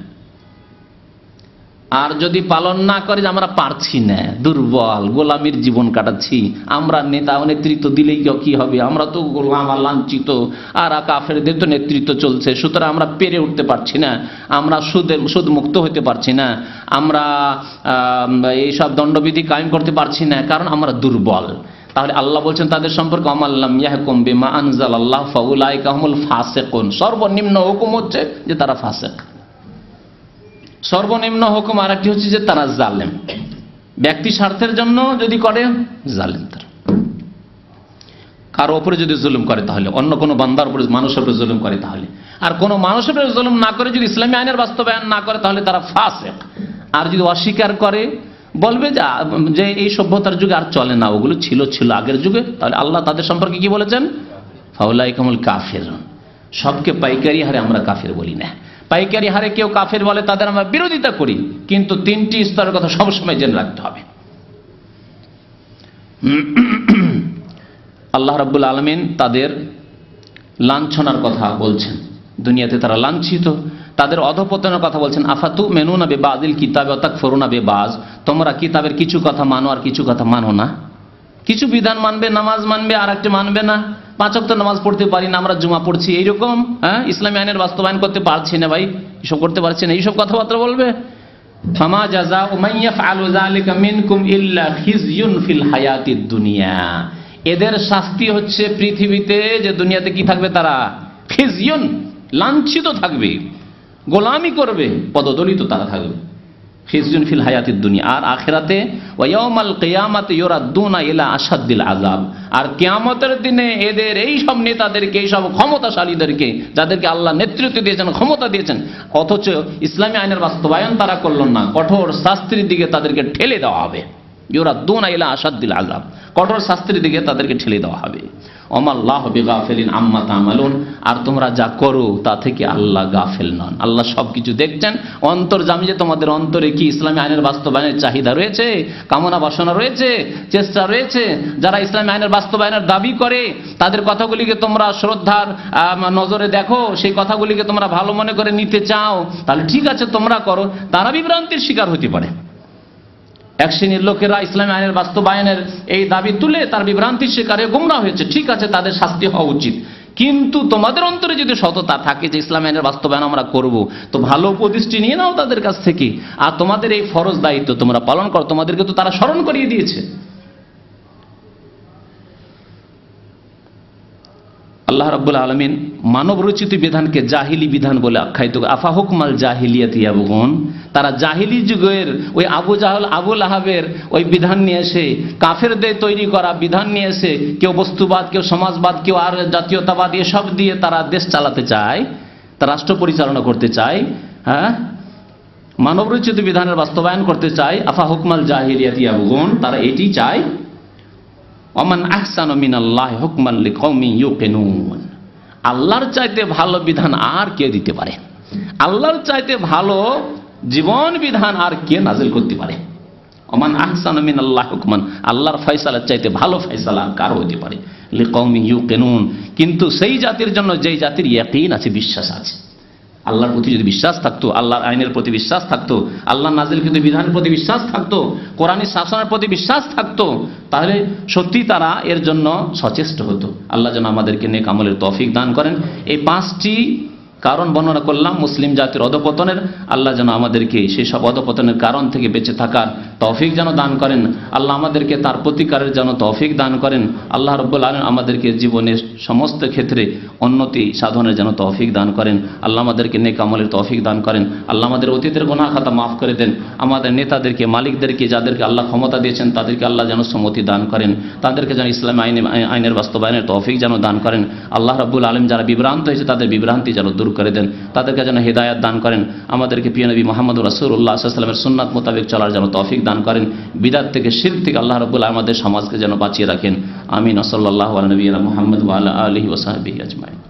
আর যদি পালন না করে যে আমরা পারছি না, দুর্বল, গোলামির জীবন কাটাচ্ছি, আমরা নেতা নেতৃত্ব দিলেই কি হবে, আমরা তো গোলাম আর লাঞ্ছিত, আর কাফেরদের তো নেতৃত্ব চলছে, সুতরাং আমরা পেরে উঠতে পারছি না, আমরা সুদ মুক্ত হতে পারছি না, আমরা এইসব দণ্ডবিধি কায়েম করতে পারছি না, কারণ আমরা দুর্বল। তাহলে আল্লাহ বলছেন তাদের সম্পর্কে আমাল্লাম ইয়াহকুম বিমা আনজালাল্লাহ ফাউলাইকা হুমুল ফাসিকুন, সর্বনিম্ন হুকুম হচ্ছে যে তারা ফাসিক। সর্বনিম্ন হুকুম আর একটি হচ্ছে যে তারা জালেম। ব্যক্তি স্বার্থের জন্য যদি করে, জালেম তারা। কারো উপরে যদি জুলুম করে, তাহলে অন্য কোনো বান্দার উপরে, মানুষের উপরে জুলুম করে, তাহলে, আর কোনো মানুষের উপরে জুলুম না করে যদি ইসলামী আইনের বাস্তবায়ন না করে, তাহলে তারা ফাসিক। আর যদি অস্বীকার করে, বলবে যে এই সভ্যতার যুগে আর চলে না, ওগুলো ছিল আগের যুগে, তাহলে আল্লাহ তাদের সম্পর্কে কি বলেছেন? ফাউলাইকুমুল কাফিরুন। সবকে পাইকারি হারে আমরা কাফির বলি না। পাইকারি হারে কেউ কাফের বলে, তাদের আমরা বিরোধিতা করি, কিন্তু 3টি স্তরের কথা সবসময় জেনে রাখতে হবে। আল্লাহ রাব্বুল আলামিন তাদের লাঞ্ছনার কথা বলছেন, দুনিয়াতে তারা লাঞ্ছিত, তাদের অধপতনের কথা বলছেন। আফাতু মেনুনা বিবাযিল কিতাবি ওয়া তাকফুরুনা বিবায, তোমরা কিতাবের কিছু কথা মানো আর কিছু কথা মানো না। কিছু বিধান মানবে, নামাজ মানবে, আর একটা মানবে না। 5 ওয়াক্ত নামাজ পড়তে পারি না, আমরা জুমা পড়ছি, এইরকম। হ্যাঁ, ইসলামী আইনের বাস্তবায়ন করতে পারছি না ভাই, এসব করতে পারছি না, এইসব কথাবার্তা বলবে। ফামা জাযাউ মান ইয়াফআলু যালিকা মিনকুম ইল্লা খিজয়ুন ফিল হায়াতিদ দুনিয়া, এদের শাস্তি হচ্ছে পৃথিবীতে, যে দুনিয়াতে কি থাকবে, তারা খিজয়ুন, লাঞ্ছিত থাকবে, গোলামি করবে, পদদলিত তারা থাকবে। খিজুন ফিল হায়াতিদ দুনিয়া, আর আখিরাতে ওয়া ইয়াউমাল কিয়ামাতি ইউরাদ্দুনা ইলা আশাদ্দিল আযাব, আর কিয়ামতের দিনে এদের এই সব নেতাদেরকে, এই সব ক্ষমতাশালীদেরকে, যাদেরকে আল্লাহ নেতৃত্ব দিয়েছেন, ক্ষমতা দিয়েছেন, অথচ ইসলামী আইনের বাস্তবায়ন তারা করল না, কঠোর শাস্তির দিকে তাদেরকে ঠেলে দেওয়া হবে। ইউরাদ্দুনা ইলা আশাদ্দিল আযাব, কঠোর শাস্তির দিকে তাদেরকে ঠেলে দেওয়া হবে। ওমাল্লাহু বিগাফিলিন আম্মা তা'মালুন, আর তোমরা যা করো তা থেকে আল্লাহ গাফেল নন। আল্লাহ সবকিছু দেখছেন। অন্তর্জামী যে তোমাদের অন্তরে কি ইসলামী আইনের বাস্তবায়নের চাহিদা রয়েছে, কামনা বাসনা রয়েছে, চেষ্টা রয়েছে, যারা ইসলামী আইনের বাস্তবায়নের দাবি করে তাদের কথাগুলিকে তোমরা শ্রদ্ধার নজরে দেখো, সেই কথাগুলিকে তোমরা ভালো মনে করে নিতে চাও, তাহলে ঠিক আছে, তোমরা করো। তারা বিভ্রান্তির শিকার হতে পারে। এক শ্রেণীর লোকেরা ইসলামী আইনের বাস্তবায়নের এই দাবি তুলে তার বিভ্রান্তির শিকারে গোমরাহ হয়েছে, ঠিক আছে, তাদের শাস্তি হওয়া উচিত। কিন্তু তোমাদের অন্তরে যদি সততা থাকে যে ইসলামী আইনের বাস্তবায়ন আমরা করব, তো ভালো উপদেষ্টি নিয়ে নাও তাদের কাছ থেকে, আর তোমাদের এই ফরজ দায়িত্ব তোমরা পালন করো। তোমাদেরকে তো তারা স্মরণ করিয়ে দিয়েছে। আল্লাহ রাব্বুল আলামিন মানব রচিত বিধানকে জাহিলি বিধান বলে আখ্যায়িত করে। আফা হুকমাল জাহিলিয়াতি ইয়াবগুন, তারা জাহিলি যুগের ওই আবু জাহল, আবু লাহাবের ওই বিধান নিয়ে এসে, কাফেরদের তৈরি করা বিধান নিয়ে এসে, কেউ বস্তুবাদ, কেউ সমাজবাদ, কেউ আর জাতীয়তাবাদ, এসব দিয়ে তারা দেশ চালাতে চায়, তারা রাষ্ট্র পরিচালনা করতে চায়, হ্যাঁ, মানব রচিত বিধানের বাস্তবায়ন করতে চায়। আফা হুকমাল জাহিলিয়াতি ইয়াবগুন, তারা এটি চায়। ওমান আহসানু মিনাল্লাহি হুকমান লিকাউমিন ইউকিনুন, আল্লাহর চাইতে ভালো বিধান আর কে দিতে পারে? আল্লাহর চাইতে ভালো জীবন বিধান আর কে নাজিল করতে পারে? ওমান আহসানু মিনাল্লাহি হুকমান, আল্লাহর ফয়সালার চাইতে ভালো ফয়সালা কার হতে পারে? লিকাউমিন ইউকিনুন, কিন্তু সেই জাতির জন্য যেই জাতির ইয়াকিন আছে, বিশ্বাস আছে। আল্লাহর প্রতি যদি বিশ্বাস থাকতো, আল্লাহর আইনের প্রতি বিশ্বাস থাকতো, আল্লাহ নাজিলকৃত বিধানের প্রতি বিশ্বাস থাকতো, কোরআনী শাসনের প্রতি বিশ্বাস থাকতো, তাহলে সত্যি তারা এর জন্য সচেষ্ট হতো। আল্লাহ যেন আমাদেরকে নেক আমলের তৌফিক দান করেন। এই 5টি কারণ বর্ণনা করলাম মুসলিম জাতির অধঃপতনের। আল্লাহ যেন আমাদেরকে সেই সব অধঃপতনের কারণ থেকে বেঁচে থাকার তৌফিক যেন দান করেন। আল্লাহ আমাদেরকে তার প্রতিকারের যেন তৌফিক দান করেন। আল্লাহ রাব্বুল আলামিন আমাদেরকে জীবনের সমস্ত ক্ষেত্রে উন্নতি সাধনের যেন তৌফিক দান করেন। আল্লাহ আমাদেরকে নেক আমলের তৌফিক দান করেন। আল্লাহ আমাদের অতীতের গুনাহ খাতা মাফ করে দেন। আমাদের নেতাদেরকে, মালিকদেরকে, যাদেরকে আল্লাহ ক্ষমতা দিয়েছেন, তাদেরকে আল্লাহ যেন সম্মতি দান করেন। তাদেরকে যেন ইসলামী আইনের বাস্তবায়নের তৌফিক যেন দান করেন। আল্লাহ রাব্বুল আলামিন যারা বিভ্রান্ত হয়েছে তাদের বিভ্রান্তি যেন দূর করে দেন, তাদেরকে যেন হেদায়েত দান করেন। আমাদেরকে প্রিয় নবী মুহাম্মদ রাসূলুল্লাহ সাল্লাল্লাহু আলাইহি ওয়াসাল্লামের সুন্নাত মোতাবেক চলার যেন তৌফিক দান করেন। বিদআত থেকে, শিরক থেকে আল্লাহ রাব্বুল আলামিন আমাদের সমাজকে যেন বাঁচিয়ে রাখেন। আমিন। সাল্লাল্লাহু আলা নবিয়িনা মুহাম্মদ ওয়া আলা আলিহি ওয়া সাহবিহি আজমাইন।